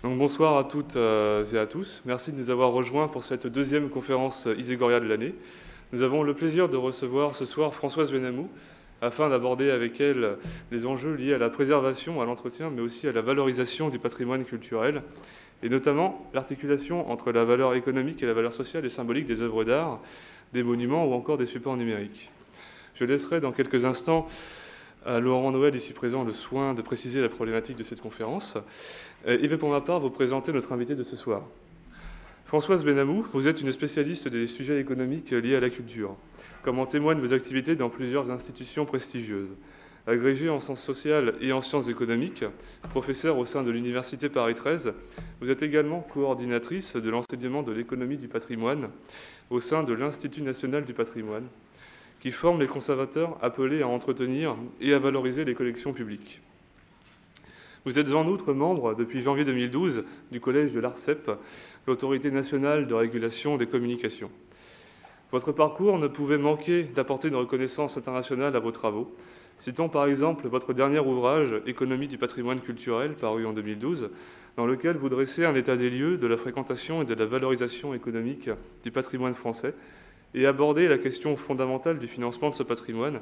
Donc bonsoir à toutes et à tous. Merci de nous avoir rejoints pour cette deuxième conférence Iségoria de l'année. Nous avons le plaisir de recevoir ce soir Françoise Benamou afin d'aborder avec elle les enjeux liés à la préservation, à l'entretien, mais aussi à la valorisation du patrimoine culturel, et notamment l'articulation entre la valeur économique et la valeur sociale et symbolique des œuvres d'art, des monuments ou encore des supports numériques. Je laisserai dans quelques instants à Laurent Noël, ici présent, le soin de préciser la problématique de cette conférence. Et vais pour ma part vous présenter notre invité de ce soir. Françoise Benamou, vous êtes une spécialiste des sujets économiques liés à la culture, comme en témoignent vos activités dans plusieurs institutions prestigieuses. Agrégée en sciences sociales et en sciences économiques, professeure au sein de l'Université Paris 13, vous êtes également coordinatrice de l'enseignement de l'économie du patrimoine au sein de l'Institut national du patrimoine, qui forme les conservateurs appelés à entretenir et à valoriser les collections publiques. Vous êtes en outre membre, depuis janvier 2012, du Collège de l'ARCEP, l'Autorité nationale de régulation des communications. Votre parcours ne pouvait manquer d'apporter une reconnaissance internationale à vos travaux. Citons par exemple votre dernier ouvrage, Économie du patrimoine culturel, paru en 2012, dans lequel vous dressez un état des lieux de la fréquentation et de la valorisation économique du patrimoine français, et aborder la question fondamentale du financement de ce patrimoine,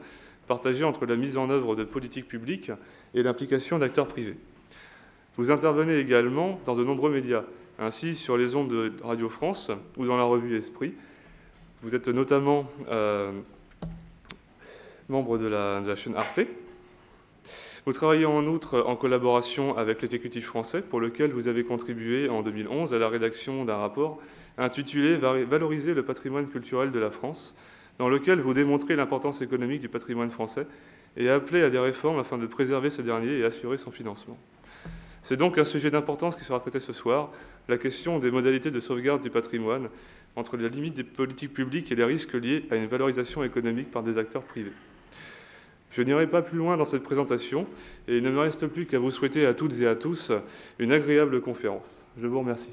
partagé entre la mise en œuvre de politiques publiques et l'implication d'acteurs privés. Vous intervenez également dans de nombreux médias, ainsi sur les ondes de Radio France ou dans la revue Esprit. Vous êtes notamment membre de la chaîne Arte. Vous travaillez en outre en collaboration avec l'exécutif français, pour lequel vous avez contribué en 2011 à la rédaction d'un rapport intitulé « Valoriser le patrimoine culturel de la France », dans lequel vous démontrez l'importance économique du patrimoine français et appelez à des réformes afin de préserver ce dernier et assurer son financement. C'est donc un sujet d'importance qui sera traité ce soir, la question des modalités de sauvegarde du patrimoine, entre les limites des politiques publiques et les risques liés à une valorisation économique par des acteurs privés. Je n'irai pas plus loin dans cette présentation et il ne me reste plus qu'à vous souhaiter à toutes et à tous une agréable conférence. Je vous remercie.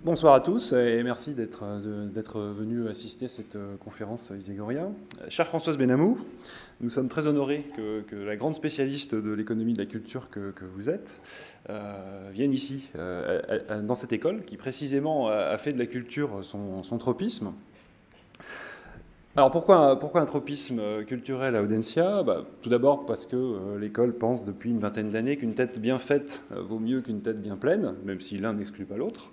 Bonsoir à tous et merci d'être venu assister à cette conférence Iségoria. Chère Françoise Benamou, nous sommes très honorés que la grande spécialiste de l'économie de la culture que vous êtes vienne ici, dans cette école, qui précisément a fait de la culture son tropisme. Alors pourquoi un tropisme culturel à Audencia ? Tout d'abord parce que l'école pense depuis une vingtaine d'années qu'une tête bien faite vaut mieux qu'une tête bien pleine, même si l'un n'exclut pas l'autre.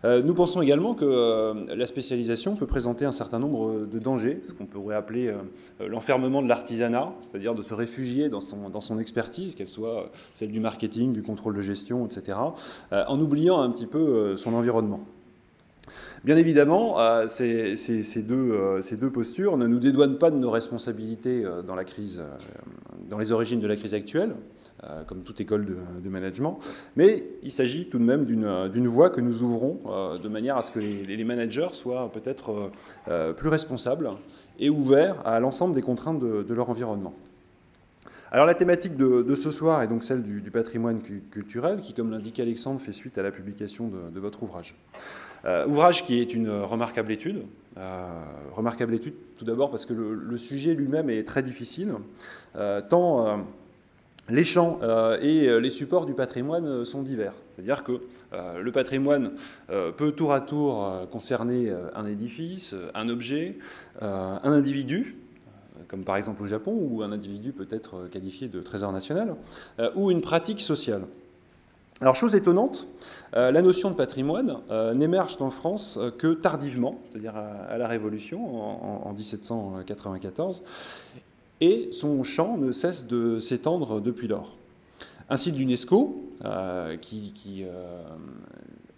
Nous pensons également que la spécialisation peut présenter un certain nombre de dangers, ce qu'on pourrait appeler l'enfermement de l'artisanat, c'est-à-dire de se réfugier dans son expertise, qu'elle soit celle du marketing, du contrôle de gestion, etc., en oubliant un petit peu son environnement. Bien évidemment, ces deux postures ne nous dédouanent pas de nos responsabilités dans la crise, dans les origines de la crise actuelle, comme toute école de management, mais il s'agit tout de même d'une voie que nous ouvrons de manière à ce que les managers soient peut-être plus responsables et ouverts à l'ensemble des contraintes de leur environnement. Alors la thématique de ce soir est donc celle du patrimoine culturel, qui, comme l'indique Alexandre, fait suite à la publication de votre ouvrage. Ouvrage qui est une remarquable étude. Remarquable étude tout d'abord parce que le sujet lui-même est très difficile, tant les champs et les supports du patrimoine sont divers. C'est-à-dire que le patrimoine peut tour à tour concerner un édifice, un objet, un individu, comme par exemple au Japon, où un individu peut être qualifié de trésor national, ou une pratique sociale. Alors, chose étonnante, la notion de patrimoine n'émerge en France que tardivement, c'est-à-dire à la Révolution, en 1794, et son champ ne cesse de s'étendre depuis lors. Ainsi, l'UNESCO, qui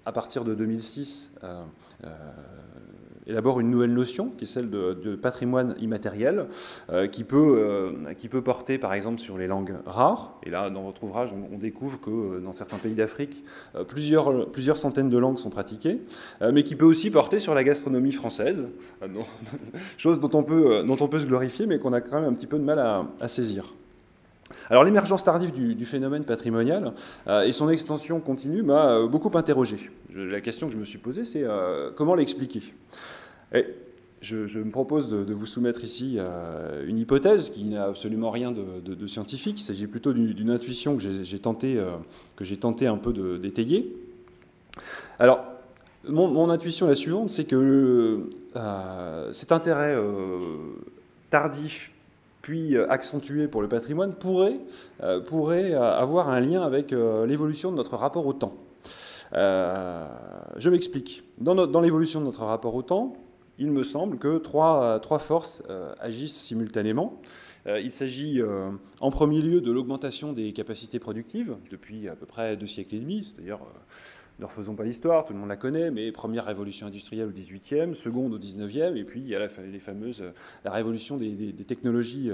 à partir de 2006, élabore une nouvelle notion, qui est celle de patrimoine immatériel, qui peut porter, par exemple, sur les langues rares. Et là, dans votre ouvrage, on découvre que dans certains pays d'Afrique, plusieurs centaines de langues sont pratiquées, mais qui peut aussi porter sur la gastronomie française, chose dont on peut se glorifier, mais qu'on a quand même un petit peu de mal à saisir. Alors l'émergence tardive du phénomène patrimonial et son extension continue m'a beaucoup interrogé. La question que je me suis posée, c'est comment l'expliquer ? Et je me propose de vous soumettre ici une hypothèse qui n'a absolument rien de scientifique. Il s'agit plutôt d'une intuition que j'ai tenté un peu d'étayer. Alors, mon intuition est la suivante, c'est que cet intérêt tardif puis accentué pour le patrimoine pourrait avoir un lien avec l'évolution de notre rapport au temps. Je m'explique. Dans l'évolution de notre rapport au temps, il me semble que trois forces agissent simultanément. Il s'agit en premier lieu de l'augmentation des capacités productives depuis à peu près 2 siècles et demi, c'est-à-dire, ne refaisons pas l'histoire, tout le monde la connaît, mais première révolution industrielle au XVIIIe, seconde au XIXe, et puis il y a la révolution des technologies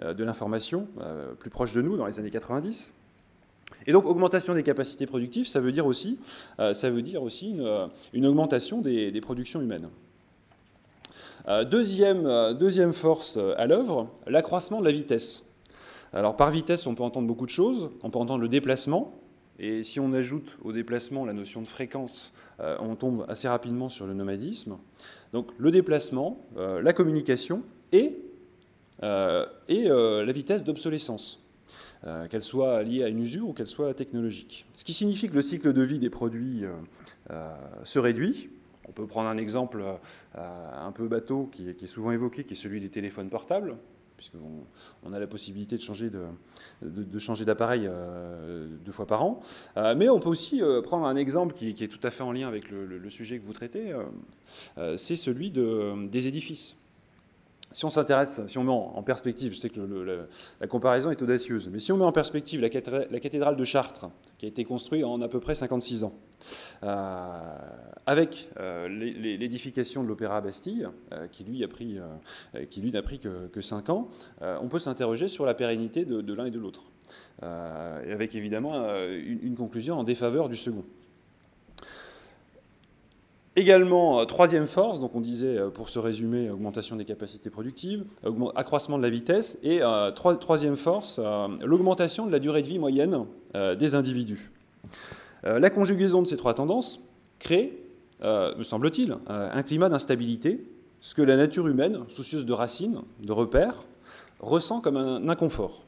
de l'information plus proches de nous dans les années 90. Et donc, augmentation des capacités productives, ça veut dire aussi une augmentation des productions humaines. Deuxième force à l'œuvre, l'accroissement de la vitesse. Alors, par vitesse, on peut entendre beaucoup de choses. On peut entendre le déplacement. Et si on ajoute au déplacement la notion de fréquence, on tombe assez rapidement sur le nomadisme. Donc, le déplacement, la communication et la vitesse d'obsolescence. Qu'elle soit liée à une usure ou qu'elle soit technologique. Ce qui signifie que le cycle de vie des produits se réduit. On peut prendre un exemple un peu bateau qui est souvent évoqué, qui est celui des téléphones portables, puisqu'on a la possibilité de changer d'appareil 2 fois par an. Mais on peut aussi prendre un exemple qui est tout à fait en lien avec le sujet que vous traitez, c'est celui des édifices. Si on met en perspective, je sais que la comparaison est audacieuse, mais si on met en perspective la cathédrale de Chartres, qui a été construite en à peu près 56 ans, avec l'édification de l'Opéra Bastille, qui lui n'a pris que 5 ans, on peut s'interroger sur la pérennité de l'un et de l'autre, avec évidemment une conclusion en défaveur du second. Également, troisième force, donc on disait, pour se résumer, augmentation des capacités productives, accroissement de la vitesse, et troisième force, l'augmentation de la durée de vie moyenne des individus. La conjugaison de ces 3 tendances crée, me semble-t-il, un climat d'instabilité, ce que la nature humaine, soucieuse de racines, de repères, ressent comme un inconfort.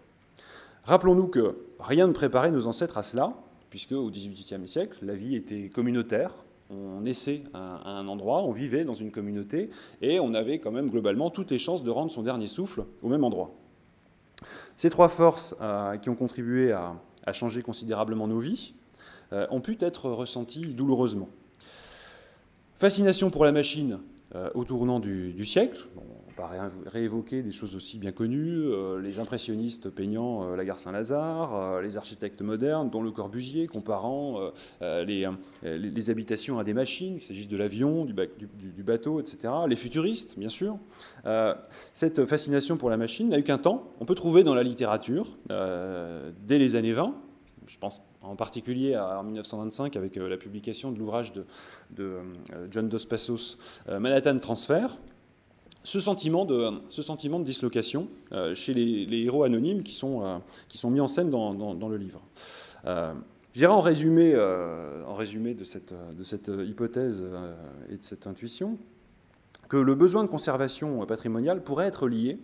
Rappelons-nous que rien ne préparait nos ancêtres à cela, puisque au XVIIIe siècle, la vie était communautaire. On naissait à un endroit, on vivait dans une communauté, et on avait quand même globalement toutes les chances de rendre son dernier souffle au même endroit. Ces 3 forces qui ont contribué à changer considérablement nos vies ont pu être ressenties douloureusement. Fascination pour la machine au tournant du siècle. Bon, on va réévoquer des choses aussi bien connues, les impressionnistes peignant la gare Saint-Lazare, les architectes modernes, dont Le Corbusier, comparant les habitations à des machines, qu'il s'agisse de l'avion, du bateau, etc. Les futuristes, bien sûr. Cette fascination pour la machine n'a eu qu'un temps. On peut trouver dans la littérature, dès les années 20, je pense en particulier en 1925 avec la publication de l'ouvrage de John Dos Passos, Manhattan Transfer, ce sentiment de dislocation chez les héros anonymes qui sont mis en scène dans le livre. J'irai en résumé de cette hypothèse et de cette intuition que le besoin de conservation patrimoniale pourrait être lié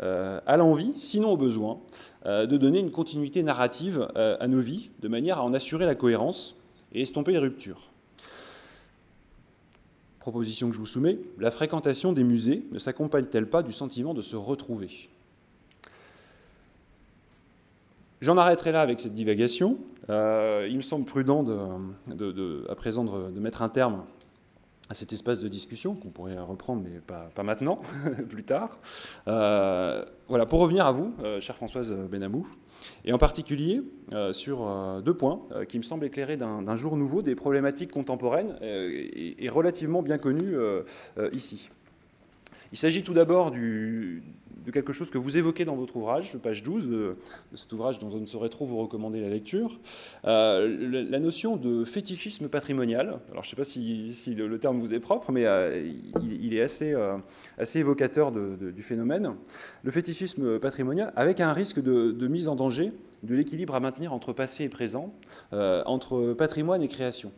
à l'envie, sinon au besoin, de donner une continuité narrative à nos vies, de manière à en assurer la cohérence et estomper les ruptures. Proposition que je vous soumets, la fréquentation des musées ne s'accompagne-t-elle pas du sentiment de se retrouver ? J'en arrêterai là avec cette divagation. Il me semble prudent à présent de mettre un terme à cet espace de discussion, qu'on pourrait reprendre, mais pas maintenant, plus tard. Voilà, pour revenir à vous, chère Françoise Benhamou, et en particulier sur 2 points qui me semblent éclairer d'un jour nouveau des problématiques contemporaines et relativement bien connues ici. Il s'agit tout d'abord de quelque chose que vous évoquez dans votre ouvrage, page 12, de cet ouvrage dont je ne saurais trop vous recommander la lecture, la notion de fétichisme patrimonial. Alors je ne sais pas si le terme vous est propre, mais il est assez évocateur du phénomène. Le fétichisme patrimonial avec un risque de mise en danger de l'équilibre à maintenir entre passé et présent, entre patrimoine et création.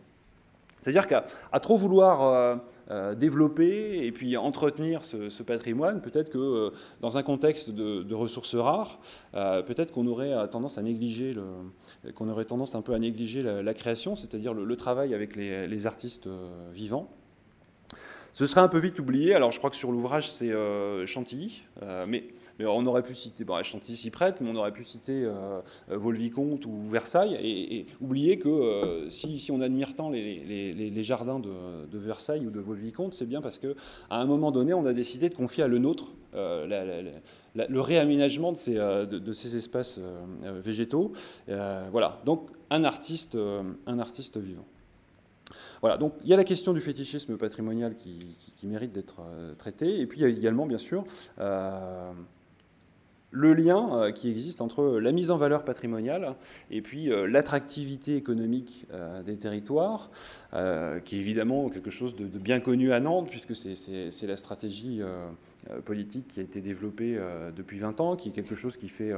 C'est-à-dire qu'à trop vouloir développer et puis entretenir ce patrimoine, peut-être que dans un contexte de ressources rares, peut-être qu'on aurait tendance à négliger qu'on aurait tendance un peu à négliger la création, c'est-à-dire le travail avec les artistes vivants. Ce serait un peu vite oublié. Alors je crois que sur l'ouvrage c'est Chantilly, mais on aurait pu citer, bon, Chantilly s'y prête, mais on aurait pu citer Vaux-le-Vicomte ou Versailles, et oublier que si on admire tant les jardins de Versailles ou de Vaux-le-Vicomte, c'est bien parce qu'à un moment donné, on a décidé de confier à Le Nôtre le réaménagement de ces espaces végétaux. Voilà, donc un artiste vivant. Voilà, donc il y a la question du fétichisme patrimonial qui mérite d'être traité, et puis il y a également, bien sûr, le lien qui existe entre la mise en valeur patrimoniale et puis l'attractivité économique des territoires, qui est évidemment quelque chose de bien connu à Nantes, puisque c'est la stratégie politique qui a été développée depuis 20 ans, qui est quelque chose qui fait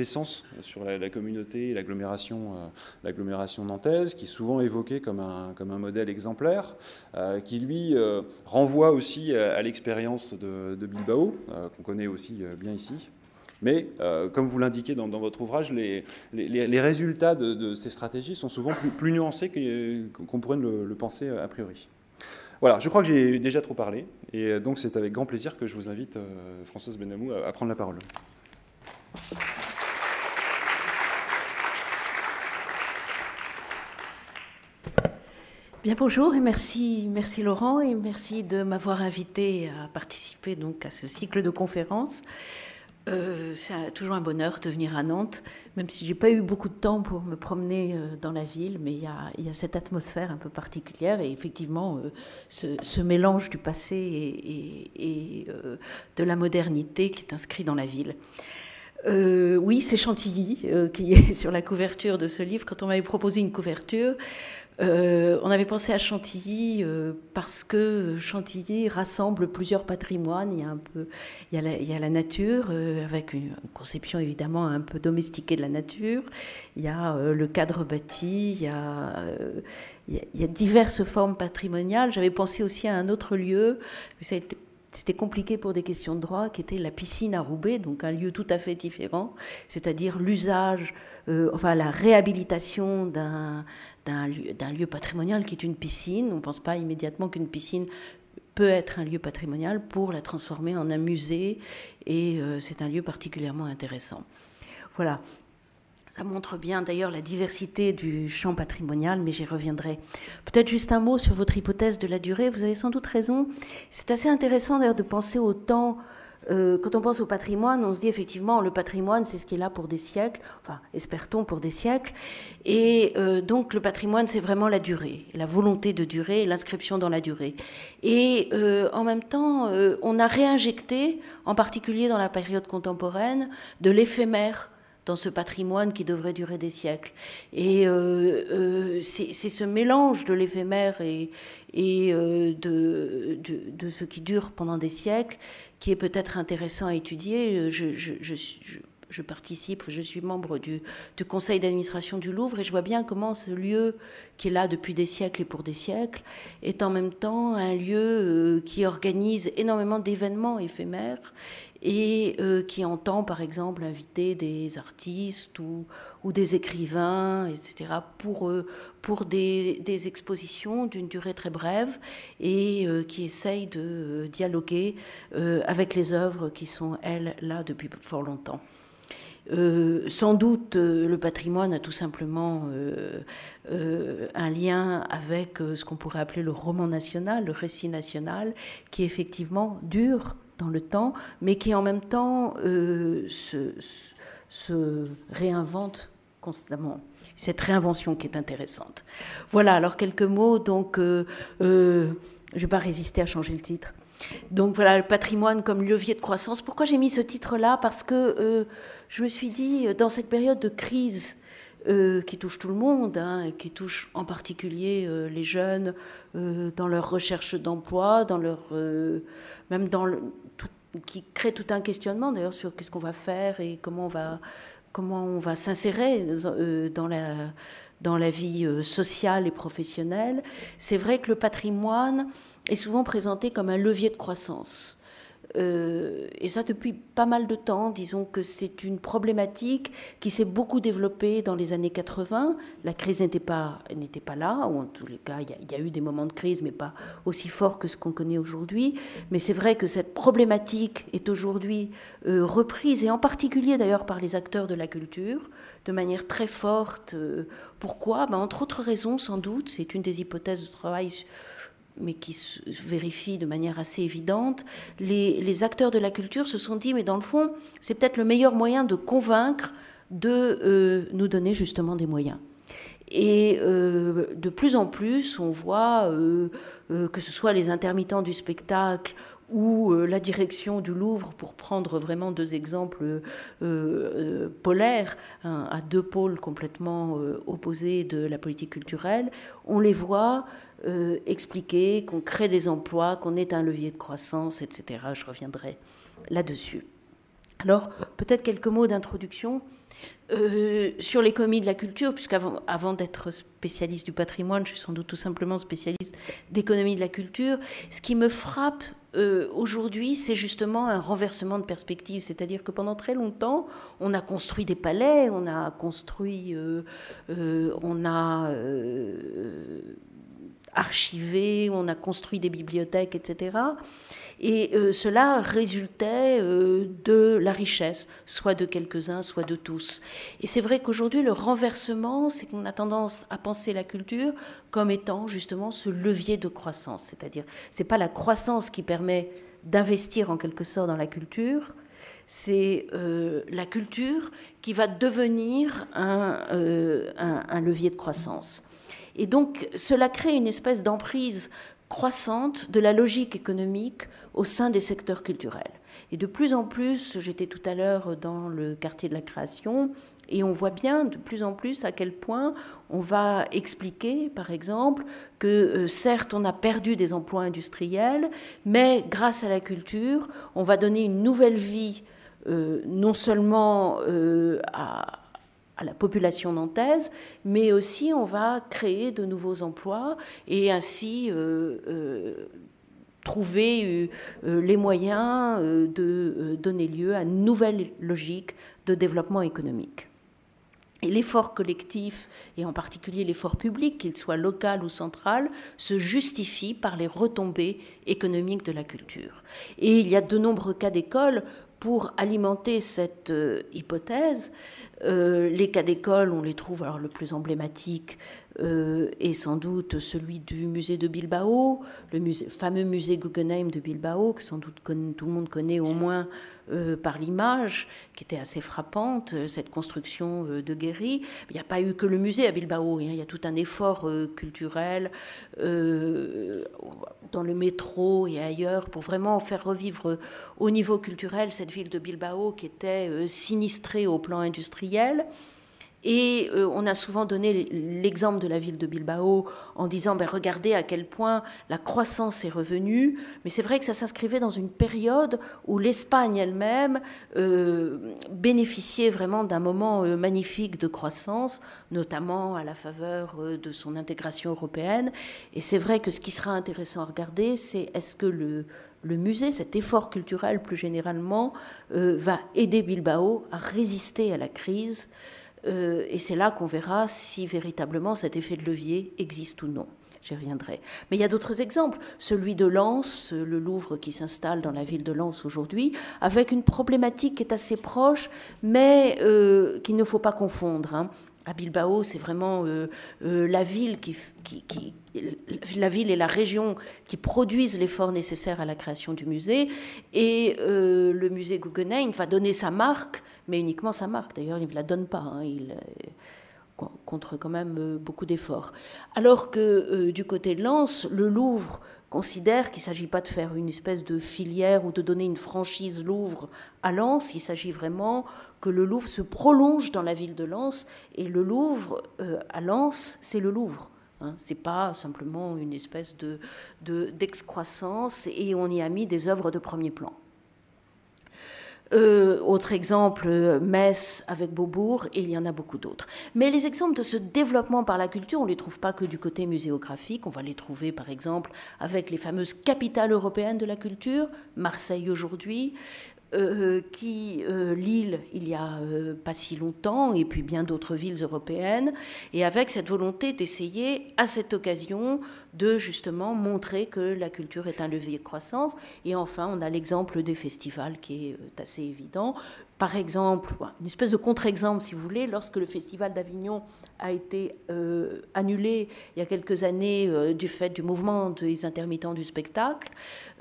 sens sur la communauté et l'agglomération nantaise, qui est souvent évoqué comme un modèle exemplaire, qui lui renvoie aussi à l'expérience de Bilbao, qu'on connaît aussi bien ici. Mais, comme vous l'indiquez dans votre ouvrage, les résultats de ces stratégies sont souvent plus nuancés qu'on pourrait le penser a priori. Voilà, je crois que j'ai déjà trop parlé, et donc c'est avec grand plaisir que je vous invite, Françoise Benamou, à prendre la parole. Bien, bonjour et merci Laurent, et merci de m'avoir invité à participer donc à ce cycle de conférences. C'est toujours un bonheur de venir à Nantes, même si j'ai pas eu beaucoup de temps pour me promener dans la ville, mais il y a cette atmosphère un peu particulière, et effectivement ce mélange du passé et de la modernité qui est inscrit dans la ville. Oui, c'est Chantilly qui est sur la couverture de ce livre. Quand on m'avait proposé une couverture, on avait pensé à Chantilly parce que Chantilly rassemble plusieurs patrimoines. Il y a la nature, avec une conception évidemment un peu domestiquée de la nature. Il y a le cadre bâti, il y a diverses formes patrimoniales. J'avais pensé aussi à un autre lieu, mais c'était compliqué pour des questions de droit, qui était la piscine à Roubaix, donc un lieu tout à fait différent, c'est-à-dire l'usage, la réhabilitation d'un lieu patrimonial qui est une piscine. On ne pense pas immédiatement qu'une piscine peut être un lieu patrimonial, pour la transformer en un musée, et c'est un lieu particulièrement intéressant. Voilà. Ça montre bien d'ailleurs la diversité du champ patrimonial, mais j'y reviendrai. Peut-être juste un mot sur votre hypothèse de la durée. Vous avez sans doute raison. C'est assez intéressant d'ailleurs de penser au temps. Quand on pense au patrimoine, on se dit effectivement le patrimoine, c'est ce qui est là pour des siècles, enfin espère-t-on pour des siècles. Et donc le patrimoine, c'est vraiment la durée, la volonté de durer, l'inscription dans la durée. Et en même temps, on a réinjecté, en particulier dans la période contemporaine, de l'éphémère dans ce patrimoine qui devrait durer des siècles. Et c'est ce mélange de l'éphémère et de ce qui dure pendant des siècles qui est peut-être intéressant à étudier. Je participe, je suis membre du conseil d'administration du Louvre, et je vois bien comment ce lieu qui est là depuis des siècles et pour des siècles est en même temps un lieu qui organise énormément d'événements éphémères, et qui entend par exemple inviter des artistes ou des écrivains, etc., pour des expositions d'une durée très brève, et qui essaye de dialoguer avec les œuvres qui sont, elles, là depuis fort longtemps. Sans doute, le patrimoine a tout simplement un lien avec ce qu'on pourrait appeler le roman national, le récit national, qui effectivement dure dans le temps, mais qui en même temps se réinvente constamment. Cette réinvention qui est intéressante. Voilà, alors quelques mots. Donc, je ne vais pas résister à changer le titre. Donc voilà, le patrimoine comme levier de croissance. Pourquoi j'ai mis ce titre-là? Parce que je me suis dit, dans cette période de crise qui touche tout le monde, hein, qui touche en particulier les jeunes dans leur recherche d'emploi, même dans qui crée tout un questionnement d'ailleurs sur qu'est-ce qu'on va faire et comment on va s'insérer dans la vie sociale et professionnelle, c'est vrai que le patrimoine est souvent présenté comme un levier de croissance. Et ça depuis pas mal de temps. Disons que c'est une problématique qui s'est beaucoup développée dans les années 80. La crise n'était pas là, ou en tous les cas, il y a eu des moments de crise, mais pas aussi forts que ce qu'on connaît aujourd'hui. Mais c'est vrai que cette problématique est aujourd'hui reprise, et en particulier d'ailleurs par les acteurs de la culture, de manière très forte. Pourquoi ? Entre autres raisons, sans doute, c'est une des hypothèses de travail, mais qui se vérifie de manière assez évidente, les acteurs de la culture se sont dit, mais dans le fond, c'est peut-être le meilleur moyen de convaincre de nous donner justement des moyens. Et de plus en plus, on voit que ce soit les intermittents du spectacle ou la direction du Louvre, pour prendre vraiment deux exemples polaires, à deux pôles complètement opposés de la politique culturelle, on les voit expliquer qu'on crée des emplois, qu'on est un levier de croissance, etc. Je reviendrai là-dessus. Alors, peut-être quelques mots d'introduction sur l'économie de la culture, puisqu'avant d'être spécialiste du patrimoine, je suis sans doute tout simplement spécialiste d'économie de la culture. Ce qui me frappe aujourd'hui, c'est justement un renversement de perspective, c'est-à-dire que pendant très longtemps, on a construit des palais, on a construit, archivé, on a construit des bibliothèques, etc. Et cela résultait de la richesse, soit de quelques-uns, soit de tous. Et c'est vrai qu'aujourd'hui, le renversement, c'est qu'on a tendance à penser la culture comme étant justement ce levier de croissance. C'est-à-dire, c'est pas la croissance qui permet d'investir en quelque sorte dans la culture, c'est la culture qui va devenir un levier de croissance. Et donc, cela crée une espèce d'emprise croissante de la logique économique au sein des secteurs culturels. Et de plus en plus, j'étais tout à l'heure dans le quartier de la création, et on voit bien de plus en plus à quel point on va expliquer, par exemple, que certes, on a perdu des emplois industriels, mais grâce à la culture, on va donner une nouvelle vie, non seulement à la population nantaise, mais aussi on va créer de nouveaux emplois et ainsi trouver les moyens de donner lieu à une nouvelle logique de développement économique. Et l'effort collectif, et en particulier l'effort public, qu'il soit local ou central, se justifie par les retombées économiques de la culture. Et il y a de nombreux cas d'école pour alimenter cette hypothèse. Les cas d'école, on les trouve, alors le plus emblématique est sans doute celui du musée de Bilbao, fameux musée Guggenheim de Bilbao, que sans doute tout le monde connaît au moins par l'image, qui était assez frappante, cette construction de Guéry. Il n'y a pas eu que le musée à Bilbao, il y a tout un effort culturel dans le métro et ailleurs pour vraiment faire revivre au niveau culturel cette ville de Bilbao qui était sinistrée au plan industriel. Et on a souvent donné l'exemple de la ville de Bilbao en disant regardez à quel point la croissance est revenue. Mais c'est vrai que ça s'inscrivait dans une période où l'Espagne elle-même bénéficiait vraiment d'un moment magnifique de croissance, notamment à la faveur de son intégration européenne. Et c'est vrai que ce qui sera intéressant à regarder, c'est est-ce que le musée, cet effort culturel plus généralement, va aider Bilbao à résister à la crise. Et c'est là qu'on verra si véritablement cet effet de levier existe ou non. J'y reviendrai. Mais il y a d'autres exemples. Celui de Lens, le Louvre qui s'installe dans la ville de Lens aujourd'hui, avec une problématique qui est assez proche, mais qu'il ne faut pas confondre. À Bilbao, c'est vraiment la ville la ville et la région qui produisent l'effort nécessaire à la création du musée. Et le musée Guggenheim va donner sa marque, mais uniquement sa marque. D'ailleurs, il ne la donne pas. Il contre quand même beaucoup d'efforts. Alors que du côté de Lens, le Louvre considère qu'il ne s'agit pas de faire une espèce de filière ou de donner une franchise Louvre à Lens. Il s'agit vraiment que le Louvre se prolonge dans la ville de Lens. Et le Louvre, à Lens, c'est le Louvre. Ce n'est pas simplement une espèce d'excroissance et on y a mis des œuvres de premier plan. Autre exemple, Metz avec Beaubourg, et il y en a beaucoup d'autres. Mais les exemples de ce développement par la culture, on ne les trouve pas que du côté muséographique, on va les trouver par exemple avec les fameuses capitales européennes de la culture, Marseille aujourd'hui, Lille il y a pas si longtemps, et puis bien d'autres villes européennes, et avec cette volonté d'essayer à cette occasion de justement montrer que la culture est un levier de croissance. Et enfin, on a l'exemple des festivals qui est assez évident. Par exemple, une espèce de contre-exemple, si vous voulez, lorsque le Festival d'Avignon a été annulé il y a quelques années du fait du mouvement des intermittents du spectacle,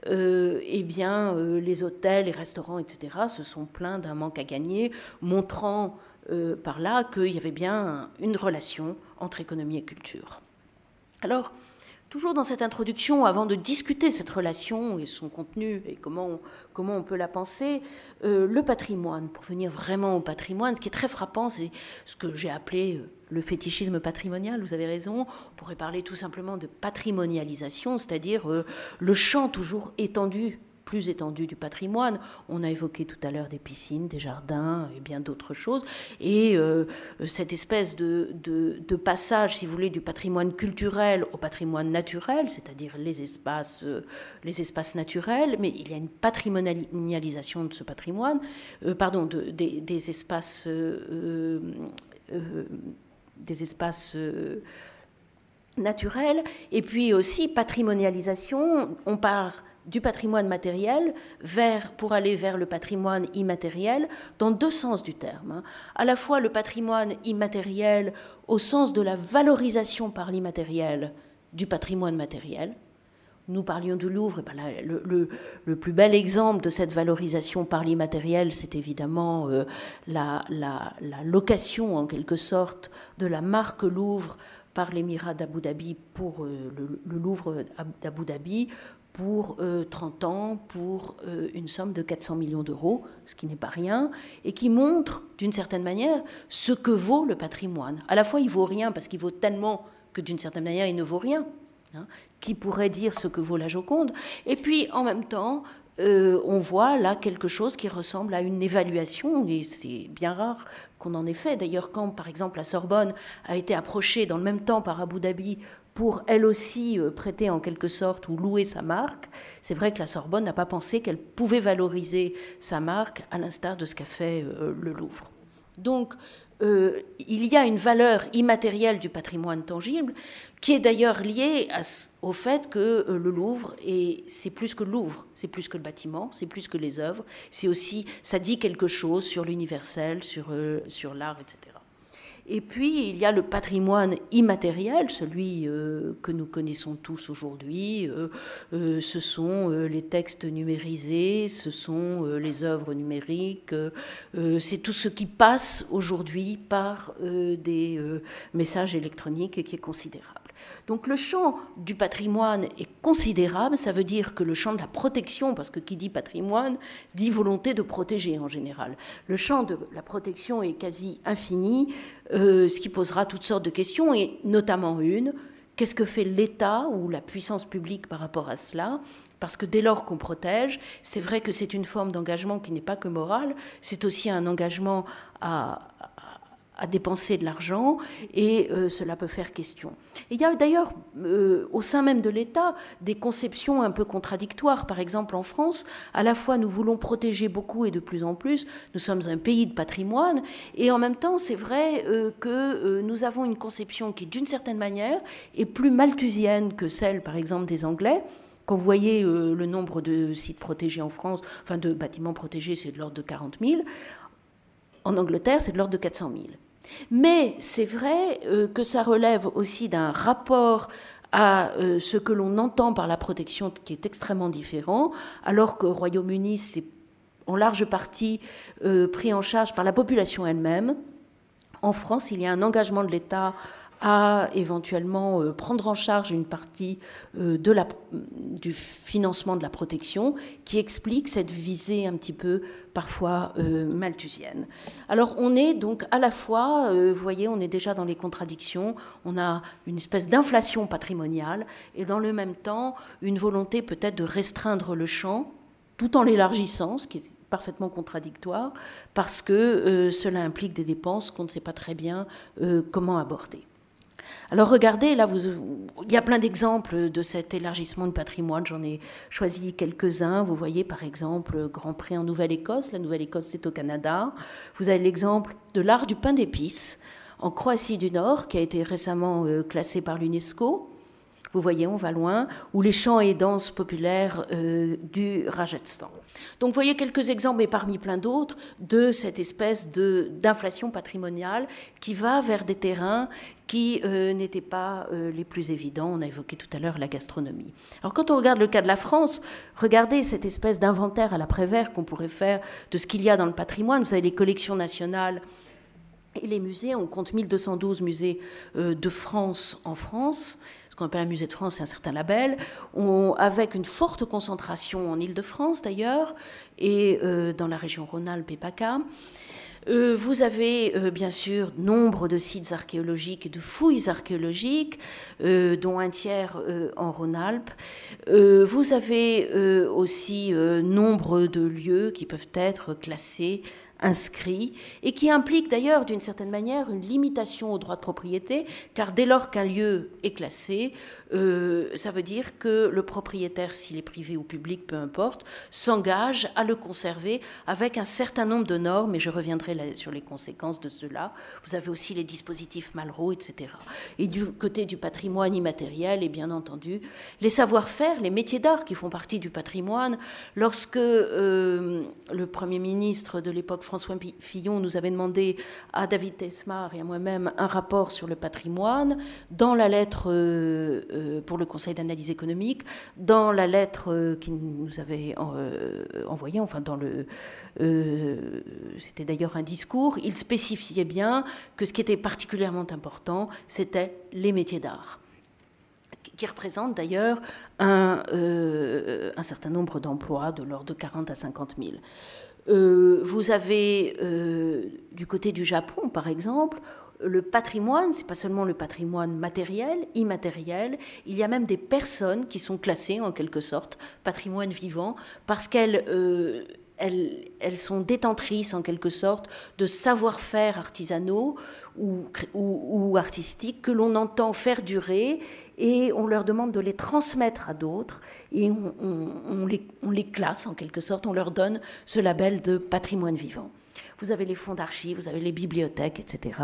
eh bien, les hôtels, les restaurants, etc., se sont plaints d'un manque à gagner, montrant par là qu'il y avait bien une relation entre économie et culture. Alors, toujours dans cette introduction, avant de discuter cette relation et son contenu et comment on peut la penser, le patrimoine, pour venir vraiment au patrimoine, ce qui est très frappant, c'est ce que j'ai appelé le fétichisme patrimonial, vous avez raison. On pourrait parler tout simplement de patrimonialisation, c'est-à-dire le champ toujours étendu, plus étendu du patrimoine. On a évoqué tout à l'heure des piscines, des jardins et bien d'autres choses. Et cette espèce de passage, si vous voulez, du patrimoine culturel au patrimoine naturel, c'est-à-dire les espaces naturels, mais il y a une patrimonialisation de ce patrimoine, des espaces naturels, et puis aussi patrimonialisation, on part du patrimoine matériel pour aller vers le patrimoine immatériel dans deux sens du terme. À la fois le patrimoine immatériel au sens de la valorisation par l'immatériel du patrimoine matériel. Nous parlions du Louvre, et ben là, le plus bel exemple de cette valorisation par l'immatériel, c'est évidemment la location, en quelque sorte, de la marque Louvre par l'Émirat d'Abu Dhabi pour le Louvre d'Abu Dhabi pour 30 ans, pour une somme de 400 millions d'euros, ce qui n'est pas rien, et qui montre, d'une certaine manière, ce que vaut le patrimoine. À la fois, il vaut rien parce qu'il vaut tellement que, d'une certaine manière, il ne vaut rien. Qui pourrait dire ce que vaut la Joconde. Et puis, en même temps, on voit là quelque chose qui ressemble à une évaluation, et c'est bien rare qu'on en ait fait. D'ailleurs, quand, par exemple, la Sorbonne a été approchée dans le même temps par Abu Dhabi pour, elle aussi, prêter en quelque sorte ou louer sa marque, c'est vrai que la Sorbonne n'a pas pensé qu'elle pouvait valoriser sa marque à l'instar de ce qu'a fait le Louvre. Donc, il y a une valeur immatérielle du patrimoine tangible qui est d'ailleurs liée au fait que le Louvre, c'est plus que le Louvre, c'est plus que le bâtiment, c'est plus que les œuvres, c'est aussi, ça dit quelque chose sur l'universel, sur l'art, etc. Et puis, il y a le patrimoine immatériel, celui que nous connaissons tous aujourd'hui. Ce sont les textes numérisés, ce sont les œuvres numériques, c'est tout ce qui passe aujourd'hui par des messages électroniques et qui est considérable. Donc le champ du patrimoine est considérable, ça veut dire que le champ de la protection, parce que qui dit patrimoine dit volonté de protéger en général. Le champ de la protection est quasi infini, ce qui posera toutes sortes de questions, et notamment une, qu'est-ce que fait l'État ou la puissance publique par rapport à cela ? Parce que dès lors qu'on protège, c'est vrai que c'est une forme d'engagement qui n'est pas que moral, c'est aussi un engagement à dépenser de l'argent, et cela peut faire question. Et il y a d'ailleurs au sein même de l'État des conceptions un peu contradictoires. Par exemple, en France, à la fois nous voulons protéger beaucoup et de plus en plus, nous sommes un pays de patrimoine, et en même temps c'est vrai que nous avons une conception qui d'une certaine manière est plus malthusienne que celle par exemple des Anglais. Quand vous voyez le nombre de sites protégés en France, enfin de bâtiments protégés, c'est de l'ordre de 40 000. En Angleterre, c'est de l'ordre de 400 000. Mais c'est vrai que ça relève aussi d'un rapport à ce que l'on entend par la protection qui est extrêmement différent, alors qu'au Royaume-Uni, c'est en large partie pris en charge par la population elle-même. En France, il y a un engagement de l'État à éventuellement prendre en charge une partie du financement de la protection qui explique cette visée un petit peu parfois malthusienne. Alors on est donc à la fois, vous voyez, on est déjà dans les contradictions, on a une espèce d'inflation patrimoniale et dans le même temps une volonté peut-être de restreindre le champ tout en l'élargissant, ce qui est parfaitement contradictoire parce que cela implique des dépenses qu'on ne sait pas très bien comment aborder. Alors regardez, là, il y a plein d'exemples de cet élargissement du patrimoine. J'en ai choisi quelques-uns. Vous voyez, par exemple, Grand Prix en Nouvelle-Écosse. La Nouvelle-Écosse, c'est au Canada. Vous avez l'exemple de l'art du pain d'épices en Croatie du Nord, qui a été récemment classé par l'UNESCO. Vous voyez, on va loin, ou les chants et danses populaires du Rajasthan. Donc, vous voyez quelques exemples, mais parmi plein d'autres, de cette espèce d'inflation patrimoniale qui va vers des terrains qui n'étaient pas les plus évidents. On a évoqué tout à l'heure la gastronomie. Alors, quand on regarde le cas de la France, regardez cette espèce d'inventaire à l'après-vert qu'on pourrait faire de ce qu'il y a dans le patrimoine. Vous avez les collections nationales et les musées. On compte 1212 musées de France en France. Ce qu'on appelle un musée de France, c'est un certain label, avec une forte concentration en Île-de-France d'ailleurs, et dans la région Rhône-Alpes et PACA. Vous avez bien sûr nombre de sites archéologiques et de fouilles archéologiques, dont un tiers en Rhône-Alpes. Vous avez aussi nombre de lieux qui peuvent être classés, inscrits, et qui implique d'ailleurs d'une certaine manière une limitation au droit de propriété, car dès lors qu'un lieu est classé, ça veut dire que le propriétaire, s'il est privé ou public, peu importe, s'engage à le conserver avec un certain nombre de normes, et je reviendrai sur les conséquences de cela. Vous avez aussi les dispositifs Malraux, etc. Et du côté du patrimoine immatériel, et bien entendu, les savoir-faire, les métiers d'art qui font partie du patrimoine. Lorsque le Premier ministre de l'époque, François Fillon, nous avait demandé à David Tesmar et à moi-même un rapport sur le patrimoine, dans la lettre pour le Conseil d'analyse économique, dans la lettre qu'il nous avait envoyée, enfin dans le... c'était d'ailleurs un discours, il spécifiait bien que ce qui était particulièrement important, c'était les métiers d'art, qui représentent d'ailleurs un certain nombre d'emplois, de l'ordre de 40 à 50 000. Vous avez, du côté du Japon, par exemple, le patrimoine, c'est pas seulement le patrimoine matériel, immatériel, il y a même des personnes qui sont classées, en quelque sorte, patrimoine vivant, parce qu'elles sont détentrices, en quelque sorte, de savoir-faire artisanaux ou artistiques que l'on entend faire durer, et on leur demande de les transmettre à d'autres, et on les classe, en quelque sorte, on leur donne ce label de patrimoine vivant. Vous avez les fonds d'archives, vous avez les bibliothèques, etc.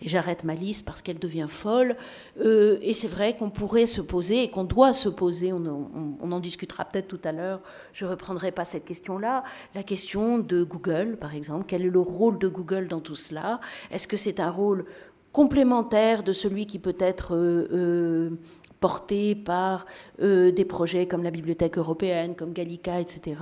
Et j'arrête ma liste parce qu'elle devient folle. Et c'est vrai qu'on pourrait se poser, et qu'on doit se poser, on en discutera peut-être tout à l'heure, je ne reprendrai pas cette question-là, la question de Google, par exemple. Quel est le rôle de Google dans tout cela? Est-ce que c'est un rôle complémentaire de celui qui peut être porté par des projets comme la Bibliothèque européenne, comme Gallica, etc.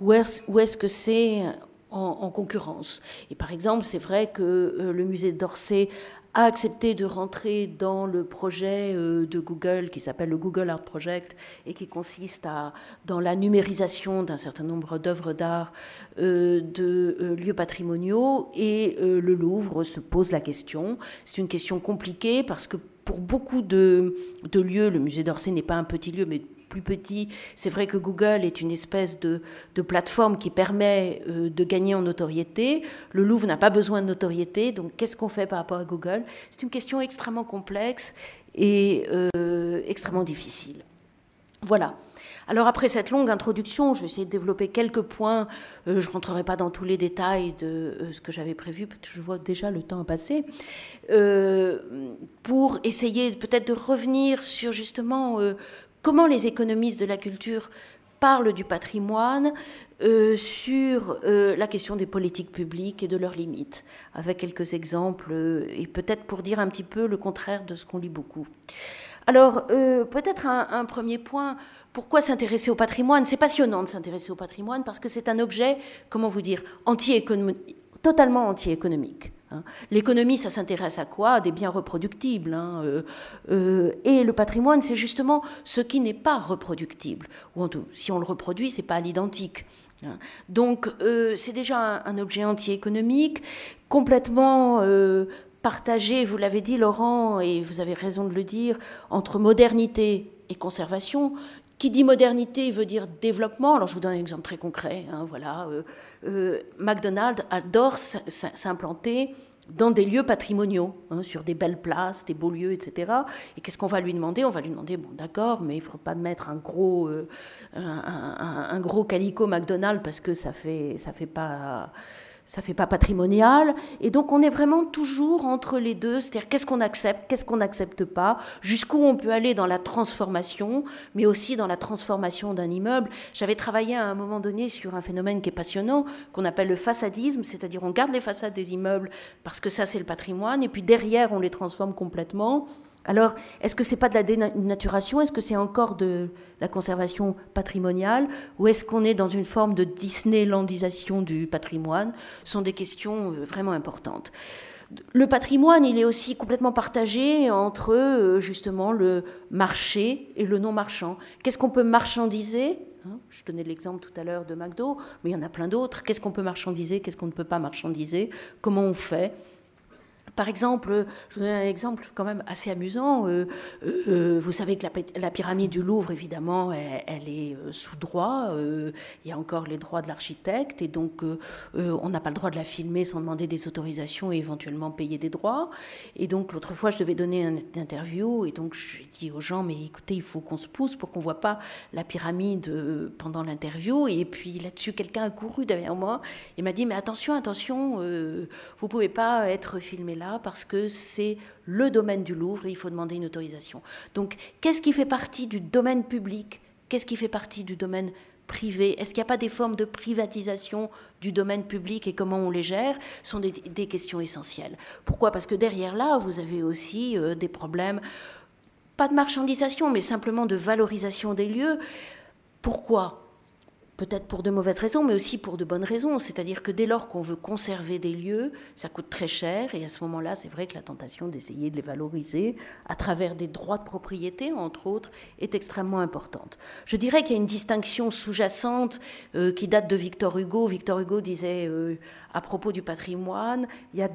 Ou est-ce que c'est en concurrence? Et par exemple, c'est vrai que le musée d'Orsay a accepté de rentrer dans le projet de Google qui s'appelle le Google Art Project et qui consiste dans la numérisation d'un certain nombre d'œuvres d'art de lieux patrimoniaux. Et le Louvre se pose la question. C'est une question compliquée parce que pour beaucoup de lieux, le musée d'Orsay n'est pas un petit lieu, mais plus petit. C'est vrai que Google est une espèce de plateforme qui permet de gagner en notoriété. Le Louvre n'a pas besoin de notoriété, donc qu'est-ce qu'on fait par rapport à Google? C'est une question extrêmement complexe et extrêmement difficile. Voilà. Alors après cette longue introduction, je vais essayer de développer quelques points. Je ne rentrerai pas dans tous les détails de ce que j'avais prévu, parce que je vois déjà le temps passer, pour essayer peut-être de revenir sur justement comment les économistes de la culture parlent du patrimoine, sur la question des politiques publiques et de leurs limites, avec quelques exemples, et peut-être pour dire un petit peu le contraire de ce qu'on lit beaucoup. Alors, peut-être un premier point, pourquoi s'intéresser au patrimoine? C'est passionnant de s'intéresser au patrimoine parce que c'est un objet, comment vous dire, totalement anti-économique. L'économie, ça s'intéresse à quoi? À des biens reproductibles. Et le patrimoine, c'est justement ce qui n'est pas reproductible. Ou si on le reproduit, c'est pas à l'identique. Donc, c'est déjà un objet anti-économique, complètement partagé, vous l'avez dit Laurent, et vous avez raison de le dire, entre modernité et conservation, Qui dit modernité veut dire développement. Alors je vous donne un exemple très concret. Hein, voilà, McDonald's adore s'implanter dans des lieux patrimoniaux, hein, sur des belles places, des beaux lieux, etc. Et qu'est-ce qu'on va lui demander? On va lui demander, bon d'accord, mais il ne faut pas mettre un gros calicot McDonald's parce que ça fait pas patrimonial. Et donc on est vraiment toujours entre les deux, c'est-à-dire qu'est-ce qu'on accepte, qu'est-ce qu'on n'accepte pas, jusqu'où on peut aller dans la transformation, mais aussi dans la transformation d'un immeuble. J'avais travaillé à un moment donné sur un phénomène qui est passionnant, qu'on appelle le façadisme, c'est-à-dire on garde les façades des immeubles parce que ça c'est le patrimoine, et puis derrière on les transforme complètement. Alors, est-ce que ce n'est pas de la dénaturation? Est-ce que c'est encore de la conservation patrimoniale? Ou est-ce qu'on est dans une forme de Disneylandisation du patrimoine? Ce sont des questions vraiment importantes. Le patrimoine, il est aussi complètement partagé entre, justement, le marché et le non-marchand. Qu'est-ce qu'on peut marchandiser? Je donnais l'exemple tout à l'heure de McDo, mais il y en a plein d'autres. Qu'est-ce qu'on peut marchandiser? Qu'est-ce qu'on ne peut pas marchandiser? Comment on fait? Par exemple, je vous donne un exemple quand même assez amusant. Vous savez que la pyramide du Louvre, évidemment, elle est sous droit. Il y a encore les droits de l'architecte, et donc on n'a pas le droit de la filmer sans demander des autorisations et éventuellement payer des droits. Et donc l'autre fois, je devais donner une interview, et donc j'ai dit aux gens, mais écoutez, il faut qu'on se pousse pour qu'on ne voit pas la pyramide pendant l'interview. Et puis là-dessus, quelqu'un a couru derrière moi et m'a dit, mais attention, attention, vous ne pouvez pas être filmé là, parce que c'est le domaine du Louvre et il faut demander une autorisation. Donc, qu'est-ce qui fait partie du domaine public? Qu'est-ce qui fait partie du domaine privé? Est-ce qu'il n'y a pas des formes de privatisation du domaine public et comment on les gère? Ce sont des questions essentielles. Pourquoi? Parce que derrière là, vous avez aussi des problèmes, pas de marchandisation, mais simplement de valorisation des lieux. Pourquoi? Peut-être pour de mauvaises raisons, mais aussi pour de bonnes raisons. C'est-à-dire que dès lors qu'on veut conserver des lieux, ça coûte très cher. Et à ce moment-là, c'est vrai que la tentation d'essayer de les valoriser à travers des droits de propriété, entre autres, est extrêmement importante. Je dirais qu'il y a une distinction sous-jacente qui date de Victor Hugo. Victor Hugo disait, à propos du patrimoine, il y a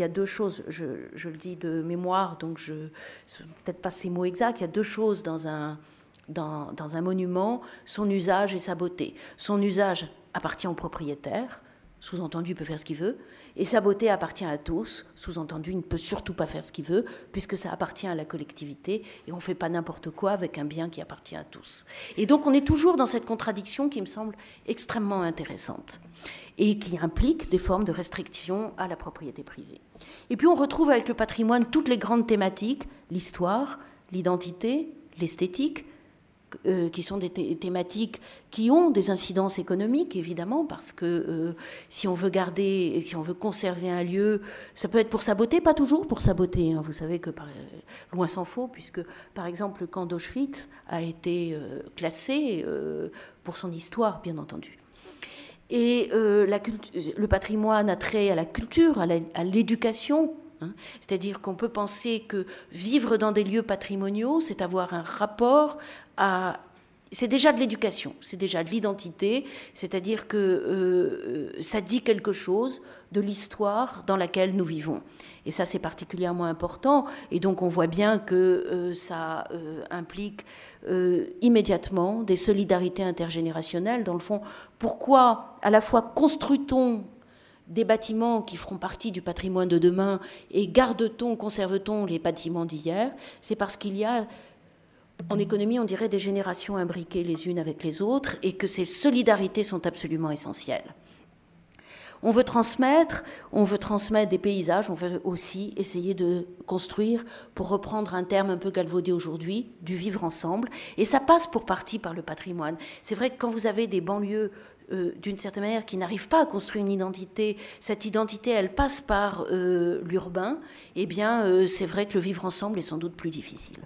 deux choses. Je le dis de mémoire, donc peut-être pas ces mots exacts. Il y a deux choses dans un monument, son usage et sa beauté. Son usage appartient au propriétaire, sous-entendu, il peut faire ce qu'il veut, et sa beauté appartient à tous, sous-entendu, il ne peut surtout pas faire ce qu'il veut, puisque ça appartient à la collectivité, et on ne fait pas n'importe quoi avec un bien qui appartient à tous. Et donc on est toujours dans cette contradiction qui me semble extrêmement intéressante, et qui implique des formes de restriction à la propriété privée. Et puis on retrouve avec le patrimoine toutes les grandes thématiques, l'histoire, l'identité, l'esthétique, qui sont des thématiques qui ont des incidences économiques, évidemment, parce que si on veut garder, si on veut conserver un lieu, ça peut être pour sa beauté, pas toujours pour sa beauté. Hein. Vous savez que, loin s'en faut, puisque, par exemple, le camp d'Auschwitz a été classé pour son histoire, bien entendu. Et le patrimoine a trait à la culture, à l'éducation. Hein. C'est-à-dire qu'on peut penser que vivre dans des lieux patrimoniaux, c'est avoir un rapport à... C'est déjà de l'éducation, c'est déjà de l'identité, c'est-à-dire que ça dit quelque chose de l'histoire dans laquelle nous vivons. Et ça, c'est particulièrement important. Et donc, on voit bien que ça implique immédiatement des solidarités intergénérationnelles. Dans le fond, pourquoi à la fois construit-on des bâtiments qui feront partie du patrimoine de demain et garde-t-on, conserve-t-on les bâtiments d'hier? C'est parce qu'il y a, en économie, on dirait des générations imbriquées les unes avec les autres et que ces solidarités sont absolument essentielles. On veut transmettre des paysages, on veut aussi essayer de construire, pour reprendre un terme un peu galvaudé aujourd'hui, du vivre ensemble. Et ça passe pour partie par le patrimoine. C'est vrai que quand vous avez des banlieues d'une certaine manière, qui n'arrivent pas à construire une identité, cette identité, elle passe par l'urbain, eh bien, c'est vrai que le vivre ensemble est sans doute plus difficile.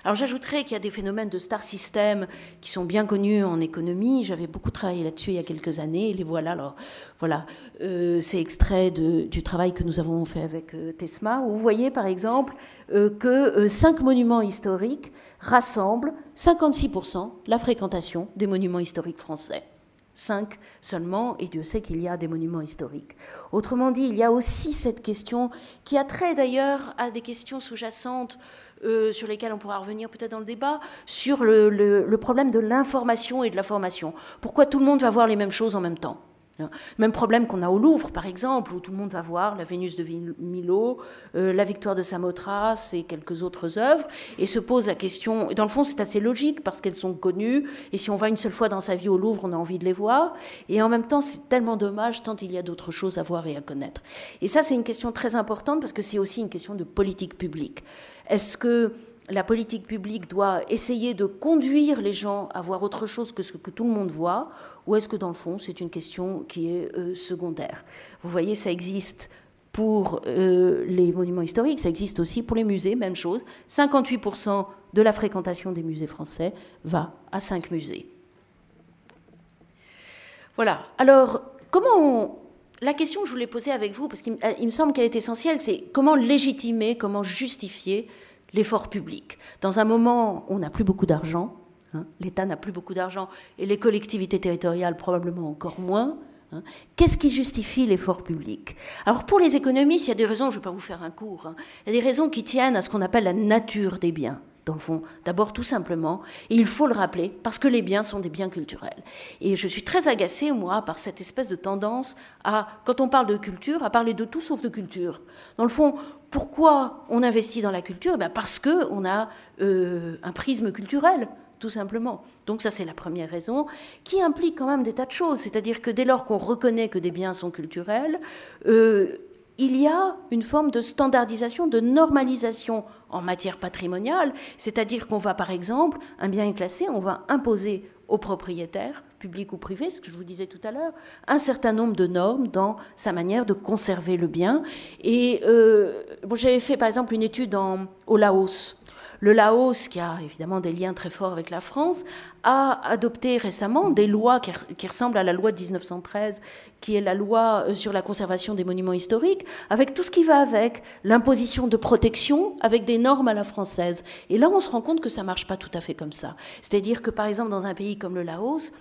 Alors, j'ajouterais qu'il y a des phénomènes de star system qui sont bien connus en économie. J'avais beaucoup travaillé là-dessus il y a quelques années, et les voilà. Alors, voilà, c'est extrait du travail que nous avons fait avec TESMA, où vous voyez, par exemple, que 5 monuments historiques rassemblent 56% la fréquentation des monuments historiques français. 5 seulement, et Dieu sait qu'il y a des monuments historiques. Autrement dit, il y a aussi cette question qui a trait d'ailleurs à des questions sous-jacentes sur lesquels on pourra revenir peut-être dans le débat, sur le problème de l'information et de la formation. Pourquoi tout le monde va voir les mêmes choses en même temps ? Même problème qu'on a au Louvre, par exemple, où tout le monde va voir la Vénus de Milo, la Victoire de Samothrace et quelques autres œuvres, et se pose la question, et dans le fond c'est assez logique parce qu'elles sont connues, et si on va une seule fois dans sa vie au Louvre, on a envie de les voir, et en même temps c'est tellement dommage tant il y a d'autres choses à voir et à connaître. Et ça c'est une question très importante parce que c'est aussi une question de politique publique. Est-ce que la politique publique doit essayer de conduire les gens à voir autre chose que ce que tout le monde voit, ou est-ce que dans le fond c'est une question qui est secondaire ? Vous voyez, ça existe pour les monuments historiques, ça existe aussi pour les musées, même chose. 58% de la fréquentation des musées français va à 5 musées. Voilà. Alors, la question que je voulais poser avec vous, parce qu'il me semble qu'elle est essentielle, c'est comment légitimer, comment justifier l'effort public. Dans un moment où on n'a plus beaucoup d'argent, l'État n'a plus beaucoup d'argent, et les collectivités territoriales probablement encore moins, qu'est-ce qui justifie l'effort public ? Alors pour les économistes, il y a des raisons, je ne vais pas vous faire un cours, il y a des raisons qui tiennent à ce qu'on appelle la nature des biens. Dans le fond, d'abord tout simplement, et il faut le rappeler, parce que les biens sont des biens culturels. Et je suis très agacée, moi, par cette espèce de tendance à, quand on parle de culture, à parler de tout sauf de culture. Dans le fond, pourquoi on investit dans la culture ? Parce qu'on a un prisme culturel, tout simplement. Donc ça, c'est la première raison, qui implique quand même des tas de choses. C'est-à-dire que dès lors qu'on reconnaît que des biens sont culturels, il y a une forme de standardisation, de normalisation en matière patrimoniale, c'est-à-dire qu'on va, par exemple, un bien est classé, on va imposer aux propriétaires, publics ou privés, ce que je vous disais tout à l'heure, un certain nombre de normes dans sa manière de conserver le bien. Et j'avais fait, par exemple, une étude au Laos. Le Laos, qui a évidemment des liens très forts avec la France, a adopté récemment des lois qui ressemblent à la loi de 1913, qui est la loi sur la conservation des monuments historiques, avec tout ce qui va avec, l'imposition de protection, avec des normes à la française. Et là, on se rend compte que ça ne marche pas tout à fait comme ça. C'est-à-dire que, par exemple, dans un pays comme le Laos,